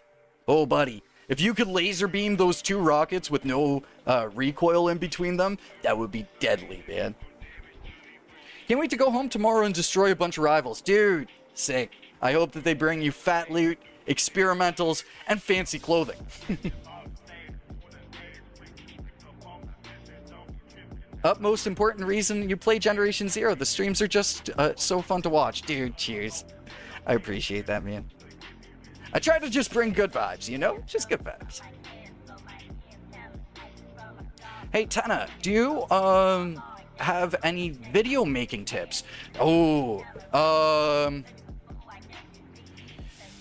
Oh, buddy. If you could laser beam those 2 rockets with no recoil in between them, that would be deadly, man. Can't wait to go home tomorrow and destroy a bunch of rivals. Dude, sick. I hope that they bring you fat loot, experimentals, and fancy clothing. Most important reason you play Generation Zero. The streams are just so fun to watch. Dude, cheers. I appreciate that, man. I try to just bring good vibes, you know? Just good vibes. Hey, Tana, do you have any video making tips? Oh,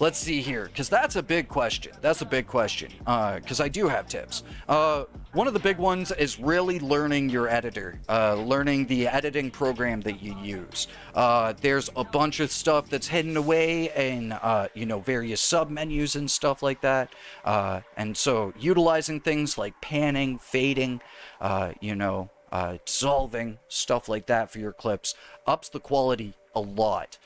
Let's see here, because that's a big question. That's a big question, because I do have tips. One of the big ones is really learning your editor, learning the editing program that you use. There's a bunch of stuff that's hidden away in, various sub-menus and stuff like that. And so utilizing things like panning, fading, dissolving, stuff like that for your clips ups the quality a lot.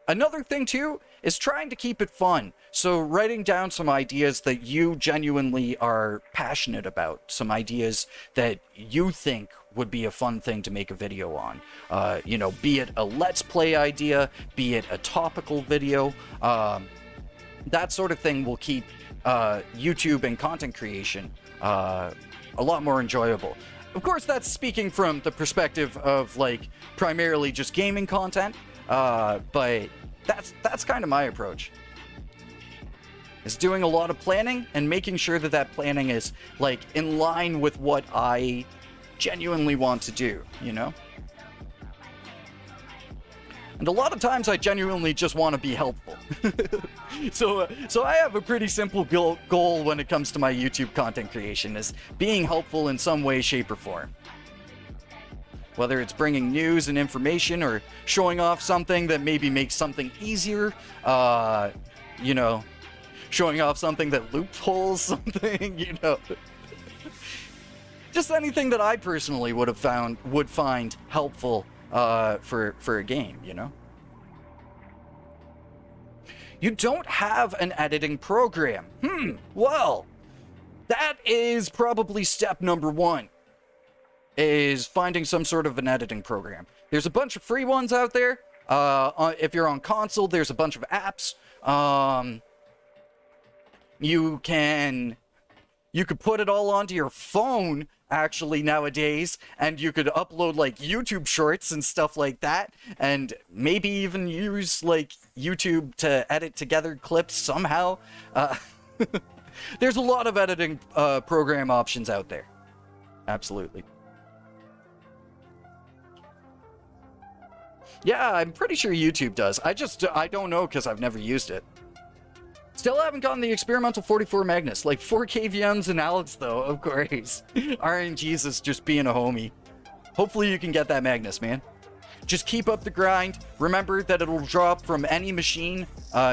Another thing, too, is trying to keep it fun. So writing down some ideas that you genuinely are passionate about, some ideas that you think would be a fun thing to make a video on. Be it a Let's Play idea, be it a topical video. That sort of thing will keep YouTube and content creation a lot more enjoyable. Of course, that's speaking from the perspective of, like, primarily just gaming content. But that's kind of my approach. Is doing a lot of planning and making sure that that planning is, like, in line with what I genuinely want to do, you know? And a lot of times I genuinely just want to be helpful. So I have a pretty simple goal when it comes to my YouTube content creation, is being helpful in some way, shape, or form. Whether it's bringing news and information or showing off something that maybe makes something easier, showing off something that loopholes something, Just anything that I personally would find helpful for a game, You don't have an editing program. Well, that is probably step number one. Is finding some sort of an editing program. There's a bunch of free ones out there. If you're on console, there's a bunch of apps. You could put it all onto your phone, actually, nowadays, and you could upload, like, YouTube shorts and stuff like that, and maybe even use, like, YouTube to edit together clips somehow. There's a lot of editing program options out there. Absolutely. Yeah, I'm pretty sure YouTube does. I don't know because I've never used it. Still haven't gotten the experimental 44 Magnus. Like 4K VMs and Alex, though, of course. RNG's is just being a homie. Hopefully you can get that Magnus, man. Just keep up the grind. Remember that it'll drop from any machine.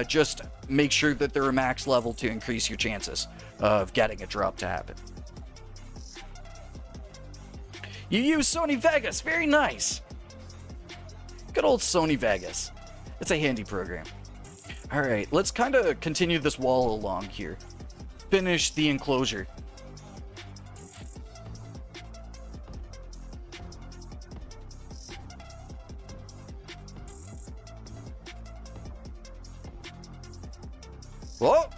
Just make sure that they're a max level to increase your chances of getting a drop to happen. You use Sony Vegas. Very nice. Good old Sony Vegas. It's a handy program. All right, let's kind of continue this wall along here. Finish the enclosure. Whoa!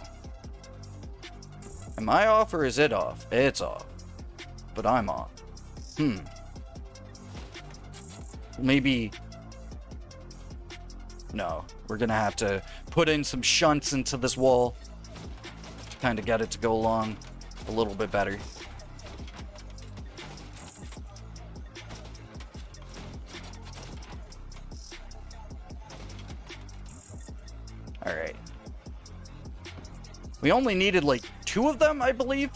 Am I off or is it off? It's off. But I'm off. Maybe... No, we're gonna have to put in some shunts into this wall to kind of get it to go along a little bit better. All right. We only needed like 2 of them, I believe.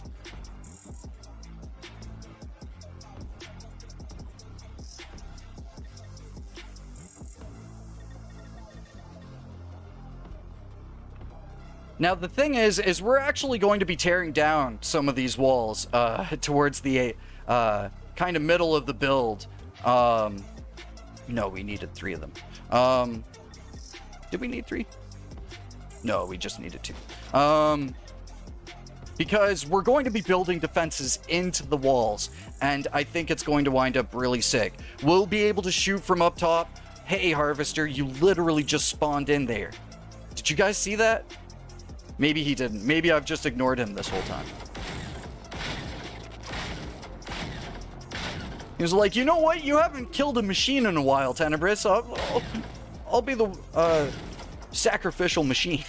Now, the thing is we're actually going to be tearing down some of these walls towards the kind of middle of the build. No, we needed 3 of them. Did we need 3? No, we just needed 2. Because we're going to be building defenses into the walls, and I think it's going to wind up really sick. We'll be able to shoot from up top. Hey, Harvester, you literally just spawned in there. Did you guys see that? Maybe he didn't. Maybe I've just ignored him this whole time. He was like, you know what? You haven't killed a machine in a while, Tenebris. I'll be the sacrificial machine.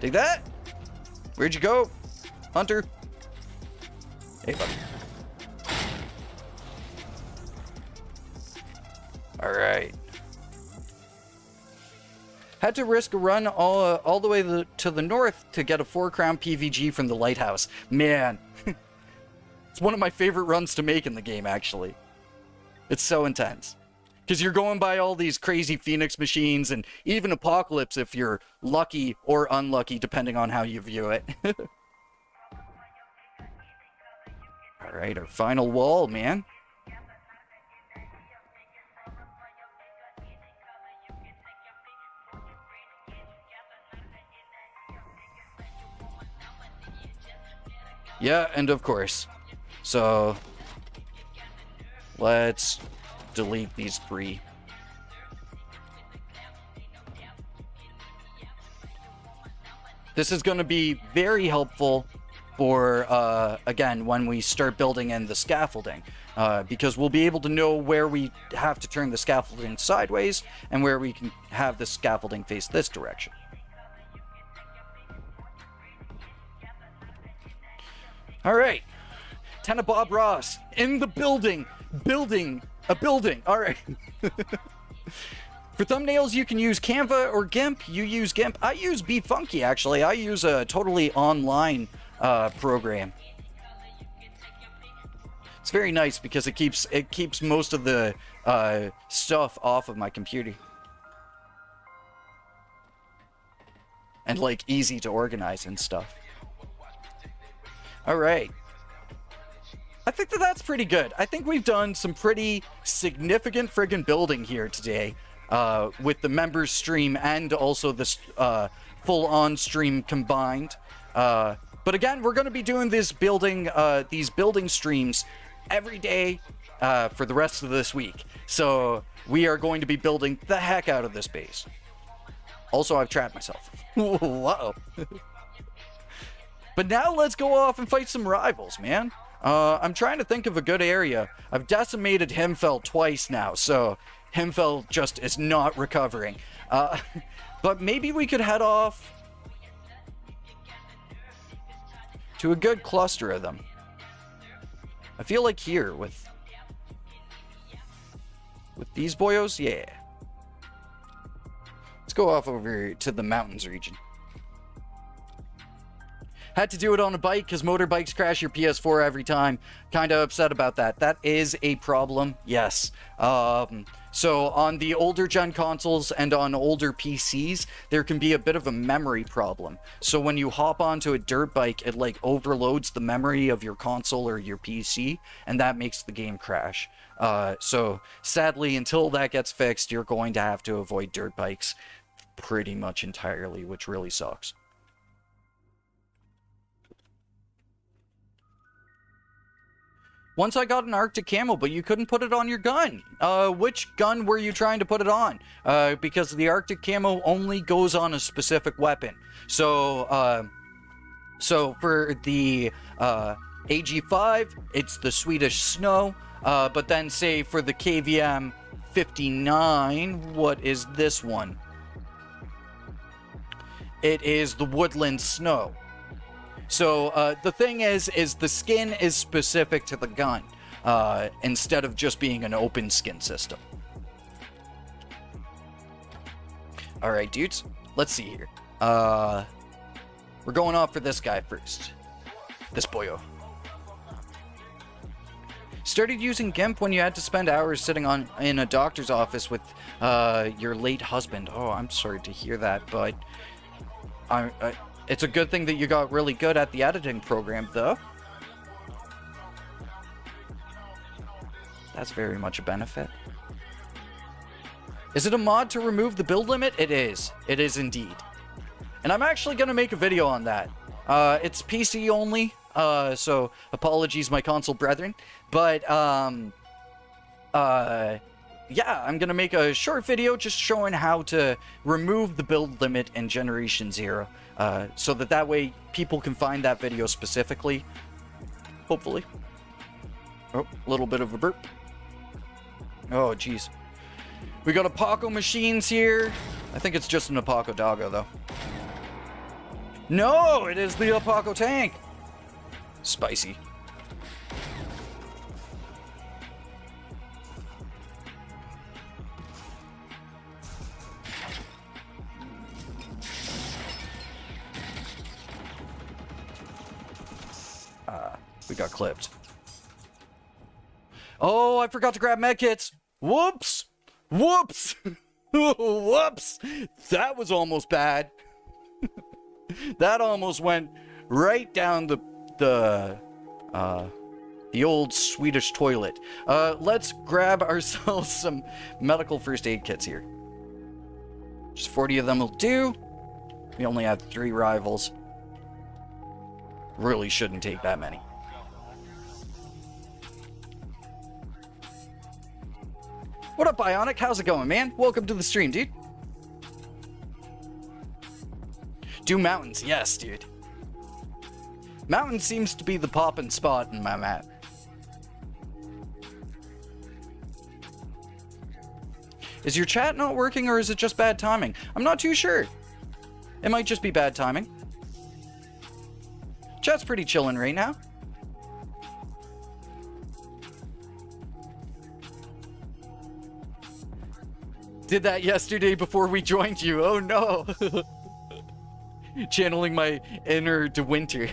Take that. Where'd you go, Hunter? Hey, buddy. All right. Had to risk a run all the way to the north to get a 4-crown PVG from the lighthouse. Man, it's one of my favorite runs to make in the game, actually. It's so intense. Because you're going by all these crazy Phoenix machines, and even Apocalypse if you're lucky or unlucky, depending on how you view it. Alright, our final wall, man. Yeah, and of course. So, let's delete these 3. This is going to be very helpful for, again, when we start building in the scaffolding. Because we'll be able to know where we have to turn the scaffolding sideways and where we can have the scaffolding face this direction. Alright. Bob Ross in the building. Building a building. Alright. For thumbnails, you can use Canva or GIMP. You use GIMP. I use Be Funky, actually. I use a totally online program. It's very nice because it keeps most of the stuff off of my computer. And, like, easy to organize and stuff. Alright. I think that's pretty good. I think we've done some pretty significant friggin' building here today. With the members stream and also this full-on stream combined. But again, we're going to be doing these building streams every day for the rest of this week. So we are going to be building the heck out of this base. Also, I've trapped myself. Whoa. But now let's go off and fight some rivals, man. I'm trying to think of a good area. I've decimated Himfell twice now, so Himfell just is not recovering. But maybe we could head off to a good cluster of them. I feel like here with these boyos, yeah. Let's go off over to the mountains region. Had to do it on a bike because motorbikes crash your PS4 every time. Kind of upset about that. That is a problem, yes. So on the older gen consoles and on older PCs, there can be a bit of a memory problem. So when you hop onto a dirt bike, it like overloads the memory of your console or your PC, and that makes the game crash. So sadly, until that gets fixed, you're going to have to avoid dirt bikes pretty much entirely, which really sucks. Once I got an Arctic camo, but you couldn't put it on your gun. Which gun were you trying to put it on? Because the Arctic camo only goes on a specific weapon. So, so for the AG5, it's the Swedish Snow. But then say for the KVM 59, what is this one? It is the Woodland Snow. So, the thing is the skin is specific to the gun, instead of just being an open skin system. Alright, dudes, let's see here. We're going off for this guy first. This boyo. Started using GIMP when you had to spend hours sitting in a doctor's office with, your late husband. Oh, I'm sorry to hear that, but it's a good thing that you got really good at the editing program, though. That's very much a benefit. Is it a mod to remove the build limit? It is. It is indeed. And I'm actually going to make a video on that. It's PC only, so apologies, my console brethren. But, yeah, I'm going to make a short video just showing how to remove the build limit in Generation 0. So that way people can find that video specifically. Hopefully. Oh, a little bit of a burp. Oh, jeez. We got Apoco machines here. I think it's just an Apoco doggo, though. No, it is the Apoco tank. Spicy. We got clipped. Oh, I forgot to grab medkits. Whoops. Whoops. Whoops. That was almost bad. That almost went right down the old Swedish toilet. Let's grab ourselves some medical first aid kits here. Just 40 of them will do. We only have 3 rivals. Really shouldn't take that many. What up, Bionic? How's it going, man? Welcome to the stream, dude. Do mountains. Yes, dude. Mountain seems to be the poppin' spot in my map. Is your chat not working, or is it just bad timing? I'm not too sure. It might just be bad timing. Chat's pretty chillin' right now. Did that yesterday before we joined you. Oh no. Channeling my inner De Winter.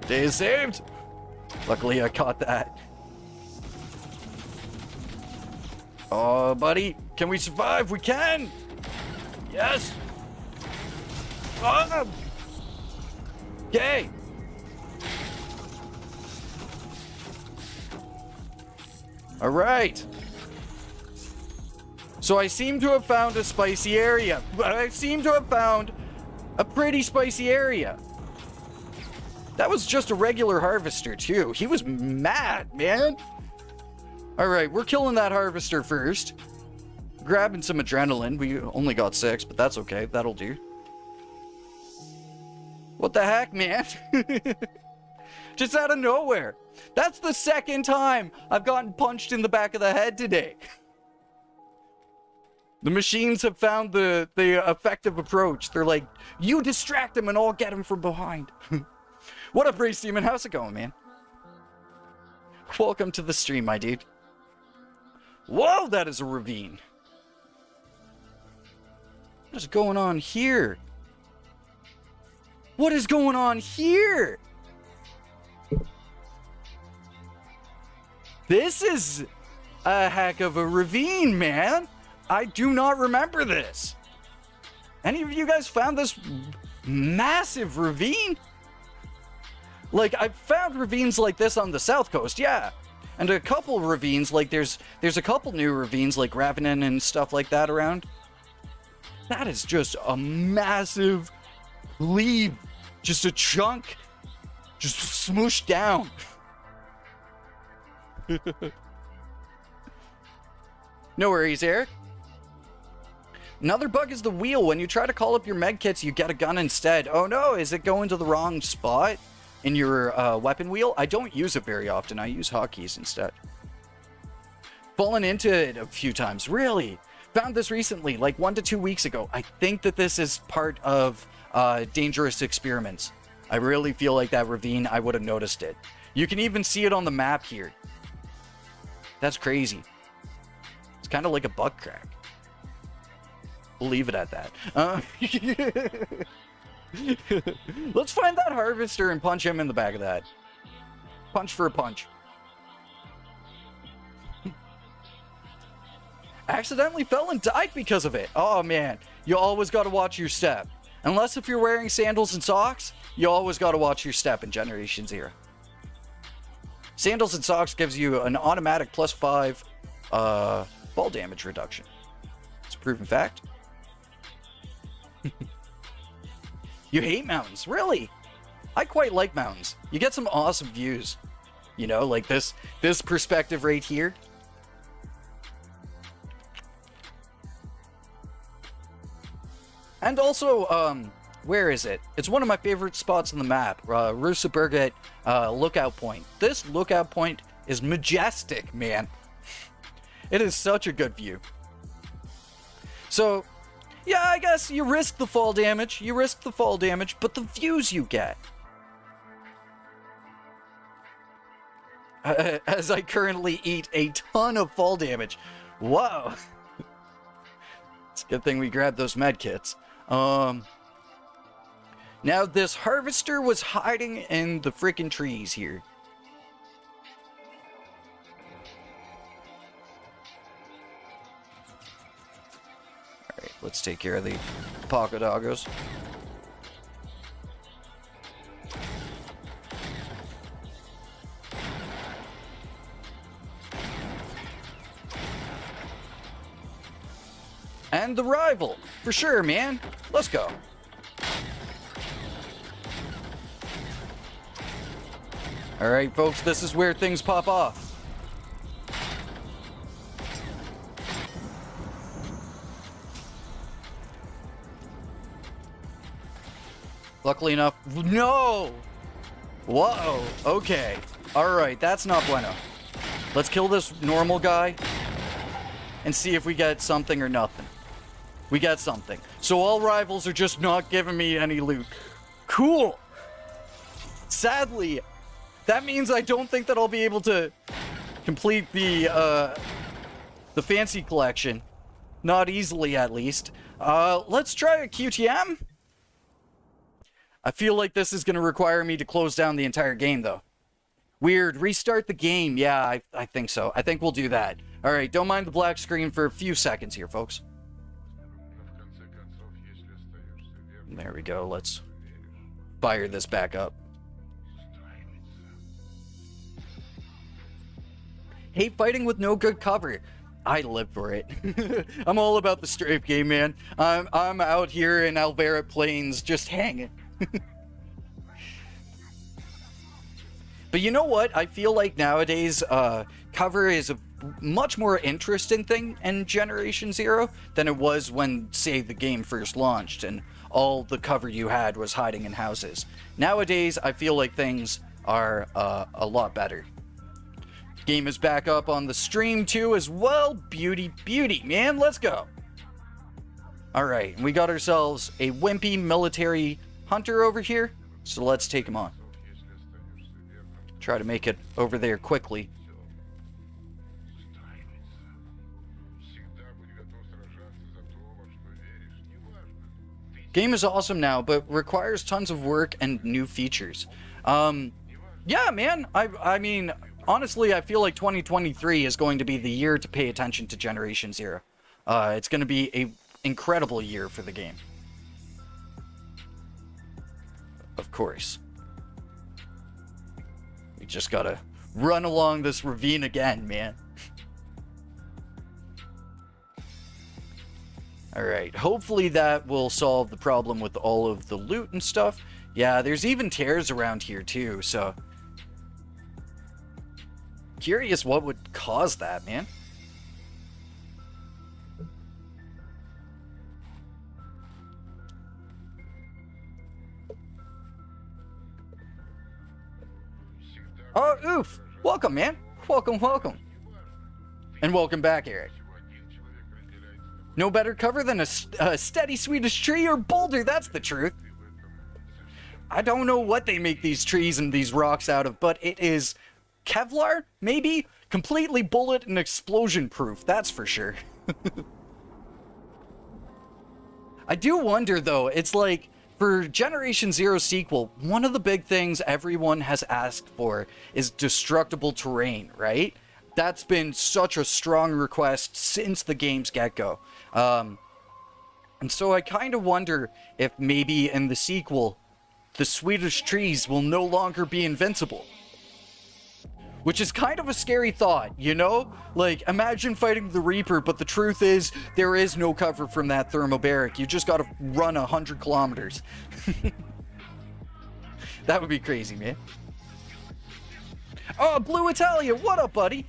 Day is saved. Luckily I caught that. Oh, buddy. Can we survive? We can. Yes. Oh. Okay. All right. So I seem to have found a spicy area. I seem to have found a pretty spicy area. That was just a regular harvester too. He was mad, man. All right, we're killing that harvester first. Grabbing some adrenaline. We only got 6, but that's okay. That'll do. What the heck, man? Just out of nowhere. That's the second time I've gotten punched in the back of the head today. The machines have found the effective approach. They're like, you distract him and I'll get him from behind. What up, Race Demon? How's it going, man? Welcome to the stream, my dude. Whoa, that is a ravine. What is going on here? What is going on here? This is a heck of a ravine, man. I do not remember this. Any of you guys found this massive ravine? Like, I've found ravines like this on the south coast, yeah. And a couple ravines, like there's a couple new ravines like Ravenin and stuff like that around. That is just a massive leaf, just a chunk, just smooshed down. No worries, Eric. Another bug is the wheel. When you try to call up your medkits, you get a gun instead. Oh no, is it going to the wrong spot in your weapon wheel? I don't use it very often. I use hotkeys instead. Fallen into it a few times. Really? Found this recently, like 1 to 2 weeks ago. I think that this is part of dangerous experiments. I really feel like that ravine, I would have noticed it. You can even see it on the map here. That's crazy. It's kind of like a bug crack. We'll leave it at that. Let's find that harvester and punch him in the back of that. Punch for a punch. Accidentally fell and died because of it. Oh man, you always got to watch your step. Unless if you're wearing sandals and socks, you always got to watch your step in Generation 0. Sandals and socks gives you an automatic +5 fall damage reduction. It's a proven fact. You hate mountains, really? I quite like mountains. You get some awesome views. You know, like this perspective right here. And also, where is it? It's one of my favorite spots on the map, Rusaberget lookout point. This lookout point is majestic, man. It is such a good view. So, yeah, I guess you risk the fall damage. You risk the fall damage, but the views you get. As I currently eat a ton of fall damage. Whoa. It's a good thing we grabbed those med kits. Now, this harvester was hiding in the freaking trees here. Alright, let's take care of the pocket doggos. And the rival, for sure, man. Let's go. Alright, folks, this is where things pop off. Luckily enough... No! Whoa, okay. Alright, that's not bueno. Let's kill this normal guy and see if we get something or nothing. We got something. So all rivals are just not giving me any loot. Cool! Sadly, that means I don't think that I'll be able to complete the fancy collection. Not easily, at least. Let's try a QTM. I feel like this is going to require me to close down the entire game, though. Weird. Restart the game. Yeah, I think so. I think we'll do that. Alright, don't mind the black screen for a few seconds here, folks. There we go. Let's fire this back up. Hate fighting with no good cover. I live for it. I'm all about the strafe game, man. I'm out here in Alvera Plains just hanging. But you know what? I feel like nowadays cover is a much more interesting thing in Generation Zero than it was when, say, the game first launched and all the cover you had was hiding in houses. Nowadays, I feel like things are a lot better. Game is back up on the stream too as well. Beauty, man. Let's go. Alright, we got ourselves a wimpy military hunter over here. So let's take him on. Try to make it over there quickly. Game is awesome now, but requires tons of work and new features. Yeah, man. I mean, honestly, I feel like 2023 is going to be the year to pay attention to Generation Zero. It's going to be an incredible year for the game. Of course. We just gotta run along this ravine again, man. Alright, hopefully that will solve the problem with all of the loot and stuff. Yeah, there's even tears around here too, so... Curious what would cause that, man. Oh, oof! Welcome, man! Welcome. And welcome back, Eric. No better cover than a steady Swedish tree or boulder, that's the truth. I don't know what they make these trees and these rocks out of, but it is Kevlar, maybe? Completely bullet and explosion proof, that's for sure. I do wonder, though, it's like, for Generation Zero sequel, one of the big things everyone has asked for is destructible terrain, right? That's been such a strong request since the game's get-go. And so I kind of wonder if maybe in the sequel, the Swedish trees will no longer be invincible. Which is kind of a scary thought, you know? Like, imagine fighting the Reaper, but the truth is, there is no cover from that thermobaric. You just gotta run 100 kilometers. That would be crazy, man. Oh, Blue Italia, what up, buddy?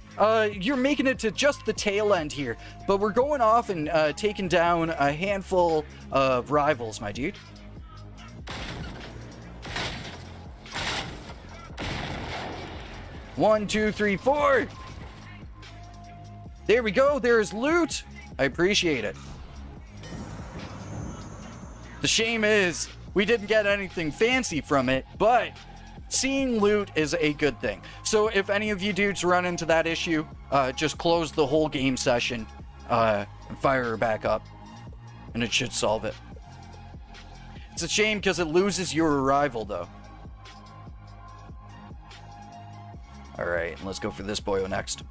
You're making it to just the tail end here, but we're going off and taking down a handful of rivals, my dude. One, two, three, four. There we go. There's loot. I appreciate it. The shame is we didn't get anything fancy from it, but seeing loot is a good thing. So if any of you dudes run into that issue, just close the whole game session and fire her back up, and it should solve it. It's a shame because it loses your arrival, though. Alright, let's go for this boyo next.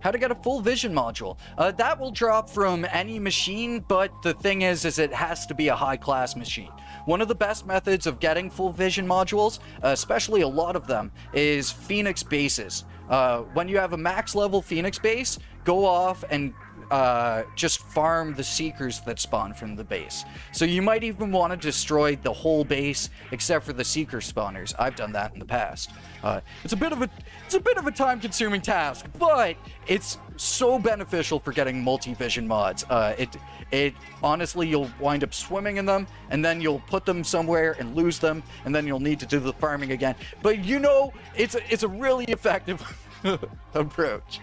How to get a full vision module. That will drop from any machine, but the thing is it has to be a high-class machine. One of the best methods of getting full vision modules, especially a lot of them, is Phoenix bases. When you have a max level Phoenix base, go off and just farm the seekers that spawn from the base. So you might even want to destroy the whole base except for the seeker spawners. I've done that in the past. It's a bit of a time-consuming task, but it's so beneficial for getting multi-vision mods. It honestly, you'll wind up swimming in them, and then you'll put them somewhere and lose them, and then you'll need to do the farming again. But you know, it's a really effective approach.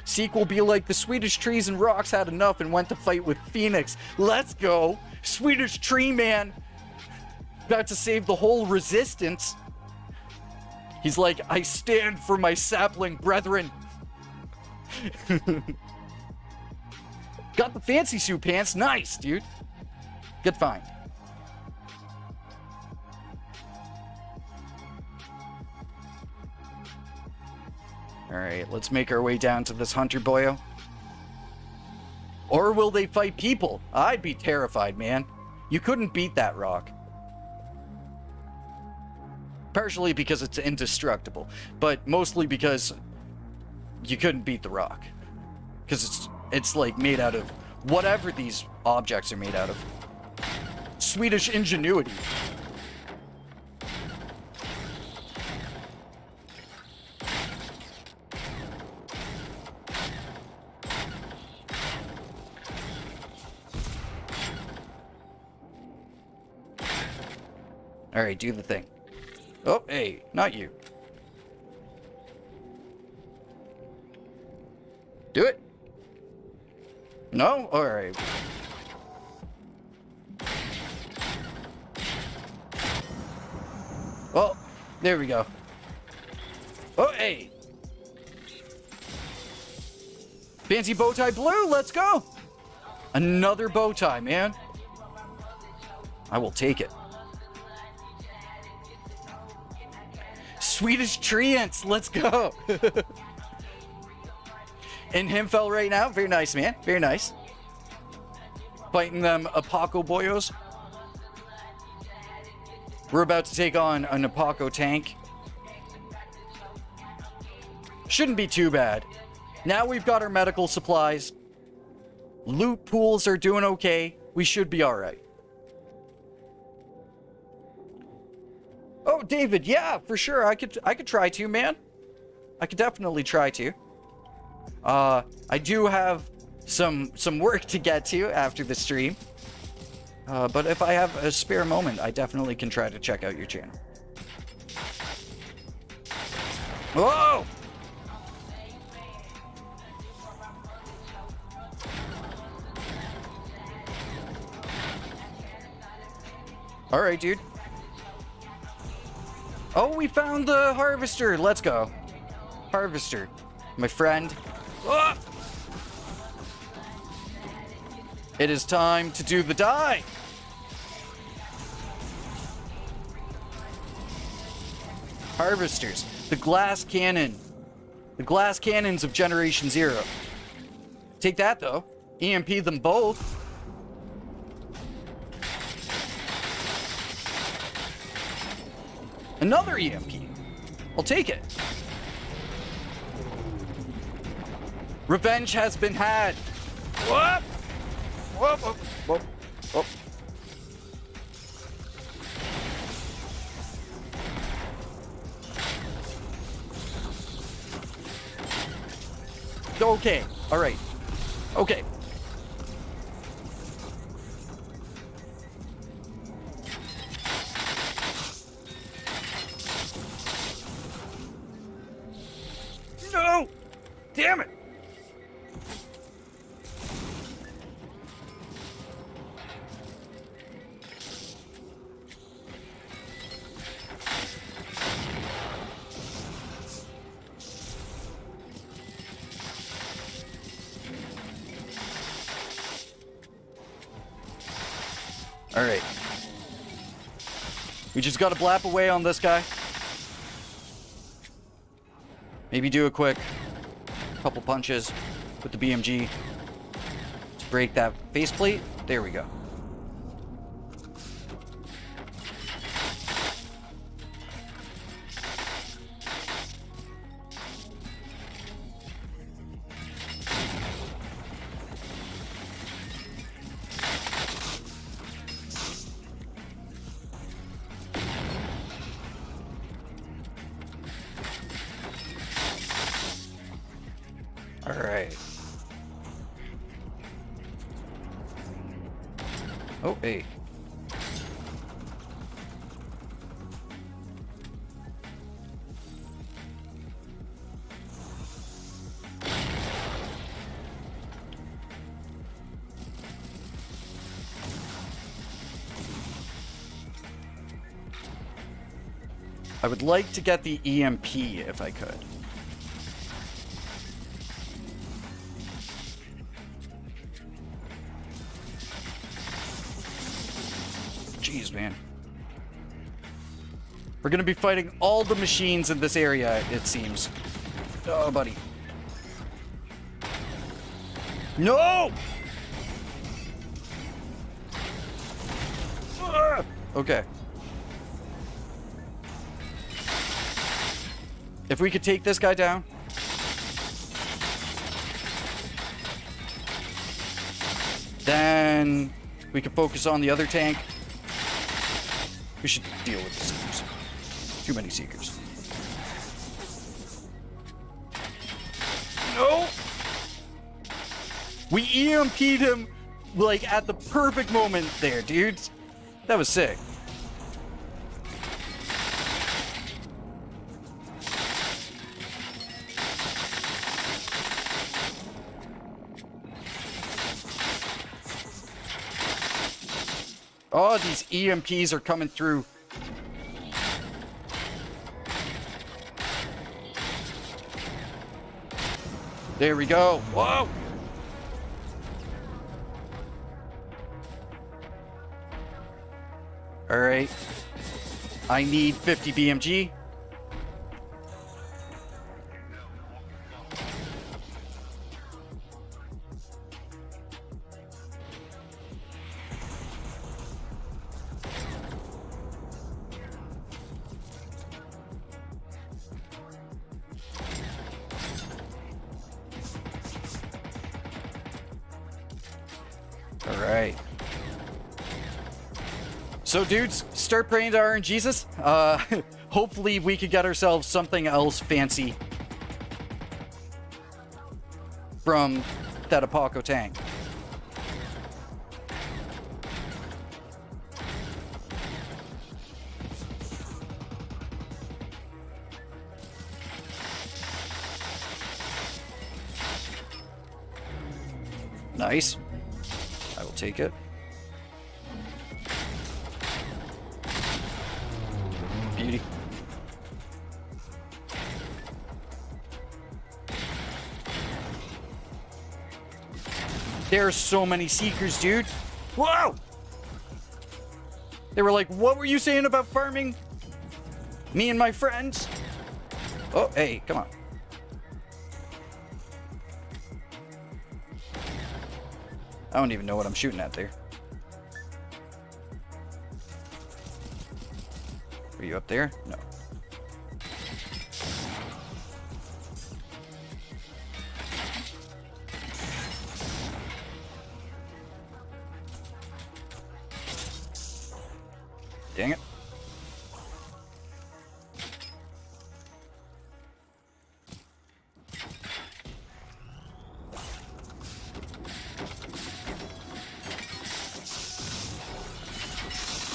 Seek will be like the Swedish trees and rocks had enough and went to fight with Phoenix. Let's go! Swedish tree man! About to save the whole resistance. He's like, I stand for my sapling brethren. Got the fancy suit pants. Nice, dude. Good find. Alright, let's make our way down to this hunter boyo. Or will they fight people? I'd be terrified, man. You couldn't beat that rock. Partially because it's indestructible, but mostly because you couldn't beat the rock. Because it's like made out of whatever these objects are made out of. Swedish ingenuity. Alright, do the thing. Oh, hey, not you. Do it. No? Alright. Well, there we go. Oh, hey. Fancy bow tie blue, let's go. Another bow tie, man. I will take it. Swedish treants, let's go. In Himfell right now. Very nice, man. Very nice. Fighting them Apoco boyos. We're about to take on an Apoco tank. Shouldn't be too bad. Now we've got our medical supplies. Loot pools are doing okay. We should be alright. Oh, David, yeah, for sure. I could try to, man. I could definitely try to. I do have some work to get to after the stream. But if I have a spare moment, I definitely can try to check out your channel. Whoa! All right, dude. Oh, we found the harvester. Let's go. Harvester, my friend. Ah! It is time to do the die. Harvesters, the glass cannon. The glass cannons of Generation Zero. Take that, though. EMP them both. Another EMP. I'll take it. Revenge has been had. Whoop! Whoop, whoop, whoop, whoop. Okay. All right. Okay. No! Damn it! Alright. We just gotta blap away on this guy. Maybe do a quick couple punches with the BMG to break that faceplate. There we go. Alright. Oh, hey. I would like to get the EMP if I could. Jeez, man. We're gonna be fighting all the machines in this area, it seems. Oh, buddy. No! Okay. If we could take this guy down. Then we can focus on the other tank. We should deal with the Seekers. Too many Seekers. No! We EMP'd him, like, at the perfect moment there, dudes. That was sick. Oh, these EMPs are coming through. There we go. Whoa! Alright. I need 50 BMG. Alright. So, dudes, start praying to RNGesus. Hopefully we could get ourselves something else fancy from that Apoco tank. Nice. I will take it. Beauty. There are so many Seekers, dude. Whoa! They were like, what were you saying about farming? Me and my friends? Oh, hey, come on. I don't even know what I'm shooting at there. Are you up there? No. Dang it.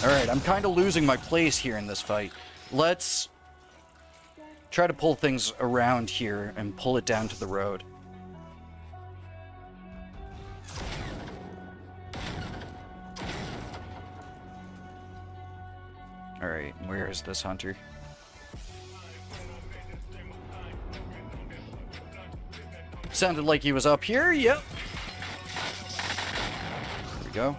Alright, I'm kind of losing my place here in this fight. Let's try to pull things around here and pull it down to the road. Alright, where is this hunter? Sounded like he was up here, yep. There we go.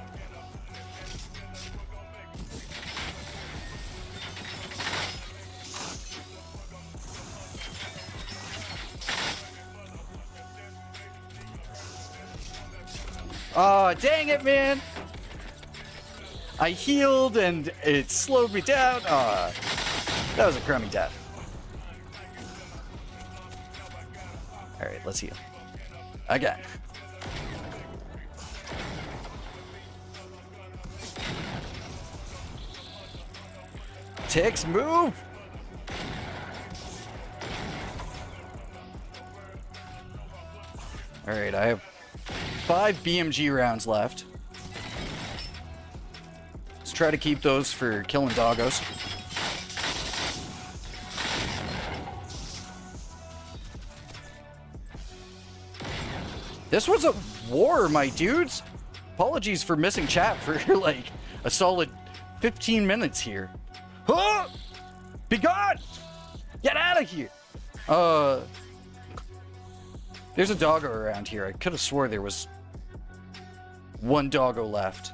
Aw, dang it, man. I healed and it slowed me down. Aw, that was a crummy death. Alright, let's heal. Again. Ticks, move! Alright, I have 5 BMG rounds left. Let's try to keep those for killing doggos. This was a war, my dudes. Apologies for missing chat for like a solid 15 minutes here. Huh? Be gone! Get out of here! There's a doggo around here. I could have swore there was one doggo left.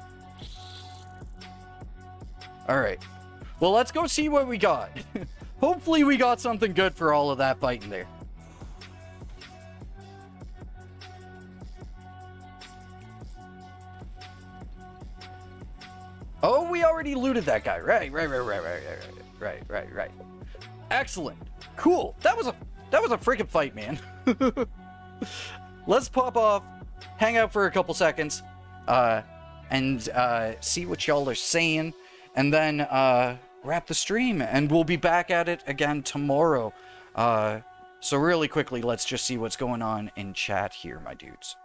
Alright. Well, let's go see what we got. Hopefully we got something good for all of that fighting there. Oh, we already looted that guy. Right. Excellent. Cool. That was a freaking fight, man. Let's pop off, hang out for a couple seconds, and see what y'all are saying, and then wrap the stream, and we'll be back at it again tomorrow. So really quickly, let's just see what's going on in chat here, my dudes.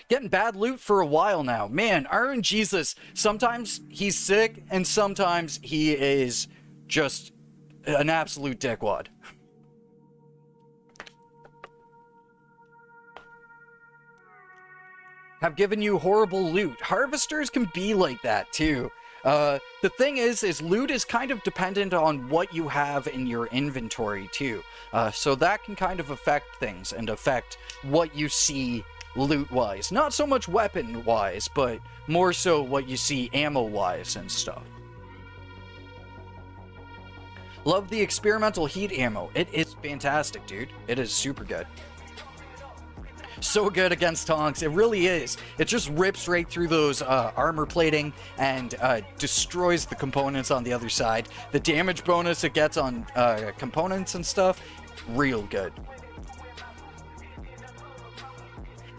Getting bad loot for a while now. Man, RNGesus, sometimes he's sick, and sometimes he is just an absolute dickwad. Have given you horrible loot. Harvesters can be like that, too. The thing is loot is kind of dependent on what you have in your inventory, too. So that can kind of affect things and affect what you see loot-wise. Not so much weapon-wise, but more so what you see ammo-wise and stuff. Love the experimental heat ammo. It is fantastic, dude. It is super good. So good against tanks. It really is. It just rips right through those armor plating and destroys the components on the other side. The damage bonus it gets on components and stuff, real good.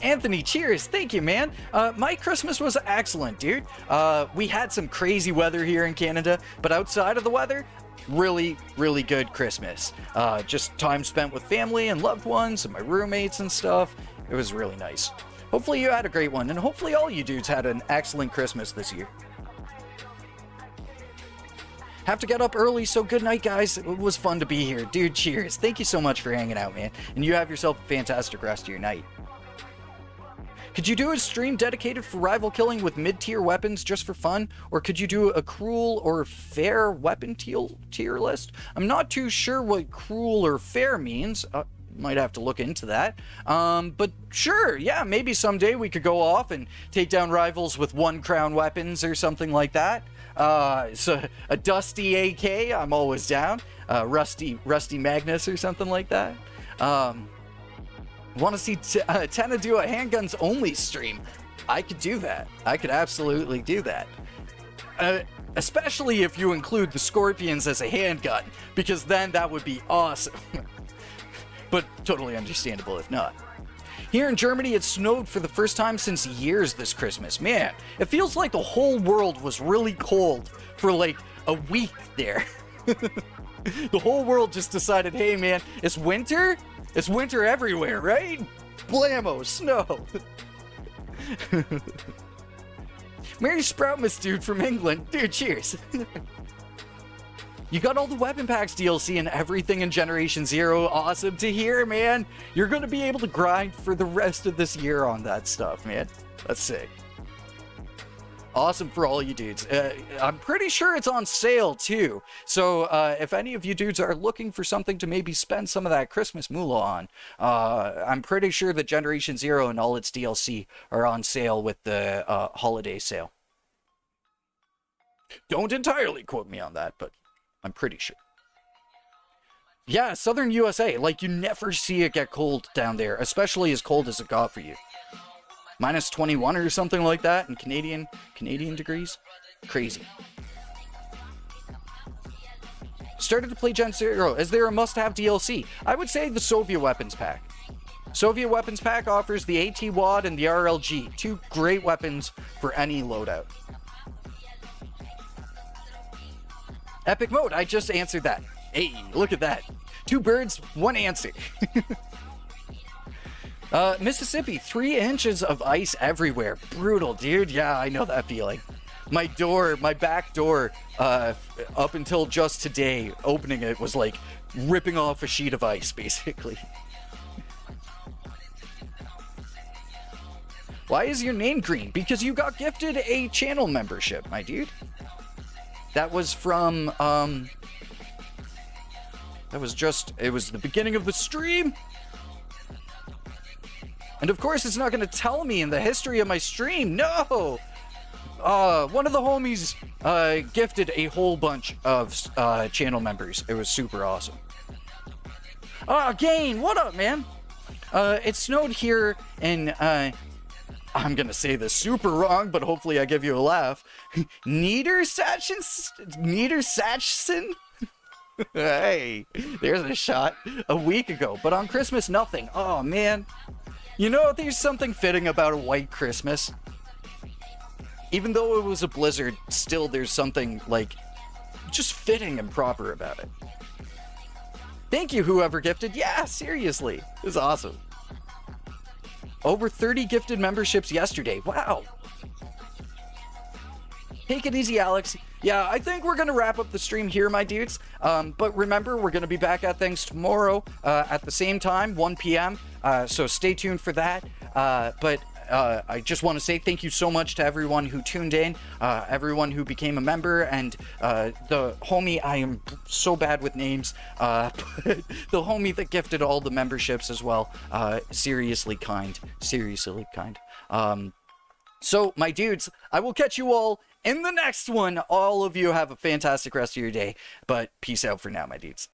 Anthony, cheers. Thank you, man. My Christmas was excellent, dude. We had some crazy weather here in Canada, but outside of the weather, really, really good Christmas. Just time spent with family and loved ones and my roommates and stuff. It was really nice. Hopefully you had a great one, and hopefully all you dudes had an excellent Christmas this year. Have to get up early, so good night, guys. It was fun to be here. Dude, cheers. Thank you so much for hanging out, man. And you have yourself a fantastic rest of your night. Could you do a stream dedicated for rival killing with mid-tier weapons just for fun? Or could you do a cruel or fair weapon tier list? I'm not too sure what cruel or fair means. Might have to look into that. But sure, yeah, maybe someday we could go off and take down rivals with 1 crown weapons or something like that. So a dusty AK, I'm always down. Rusty Magnus or something like that. Want to see Tenna do a handguns only stream? I could do that. I could absolutely do that. Especially if you include the Scorpions as a handgun, because then that would be awesome. But totally understandable if not. Here in Germany, it snowed for the first time since years this Christmas. Man, it feels like the whole world was really cold for like a week there. The whole world just decided, hey man, it's winter? It's winter everywhere, right? Blammo, snow. Mary Sproutmas dude from England. Dude, cheers. You got all the weapon packs DLC and everything in Generation Zero. Awesome to hear, man. You're going to be able to grind for the rest of this year on that stuff, man. That's sick. Awesome for all you dudes. I'm pretty sure it's on sale too. So if any of you dudes are looking for something to maybe spend some of that Christmas moolah on, I'm pretty sure that Generation Zero and all its DLC are on sale with the holiday sale. Don't entirely quote me on that, but I'm pretty sure. Yeah, southern USA. Like, you never see it get cold down there, especially as cold as it got for you. Minus 21 or something like that in Canadian degrees. Crazy. Started to play Gen 0. Is there a must-have DLC? I would say the Soviet Weapons Pack. Soviet Weapons Pack offers the AT-WAD and the RLG, two great weapons for any loadout. Epic mode, I just answered that. Hey, look at that. Two birds, one answer. Mississippi, 3 inches of ice everywhere. Brutal, dude. Yeah, I know that feeling. My back door, up until just today, opening it was like ripping off a sheet of ice, basically. Why is your name green? Because you got gifted a channel membership, my dude. That was from, it was the beginning of the stream. And of course, it's not going to tell me in the history of my stream. No! One of the homies gifted a whole bunch of channel members. It was super awesome. Gain, what up, man? It snowed here in, I'm going to say this super wrong, but hopefully I give you a laugh. Niedersachsen? Hey, there's a shot. A week ago, but on Christmas, nothing. Oh, man. You know, there's something fitting about a white Christmas. Even though it was a blizzard, still there's something, like, just fitting and proper about it. Thank you, whoever gifted. Yeah, seriously. It was awesome. Over 30 gifted memberships yesterday. Wow. Take it easy, Alex. Yeah, I think we're going to wrap up the stream here, my dudes. But remember, we're going to be back at things tomorrow at the same time, 1 p.m. So stay tuned for that. But I just want to say thank you so much to everyone who tuned in, everyone who became a member, and the homie, I am so bad with names, but the homie that gifted all the memberships as well. Seriously kind. So, my dudes, I will catch you all in the next one. All of you have a fantastic rest of your day, but peace out for now, my dudes.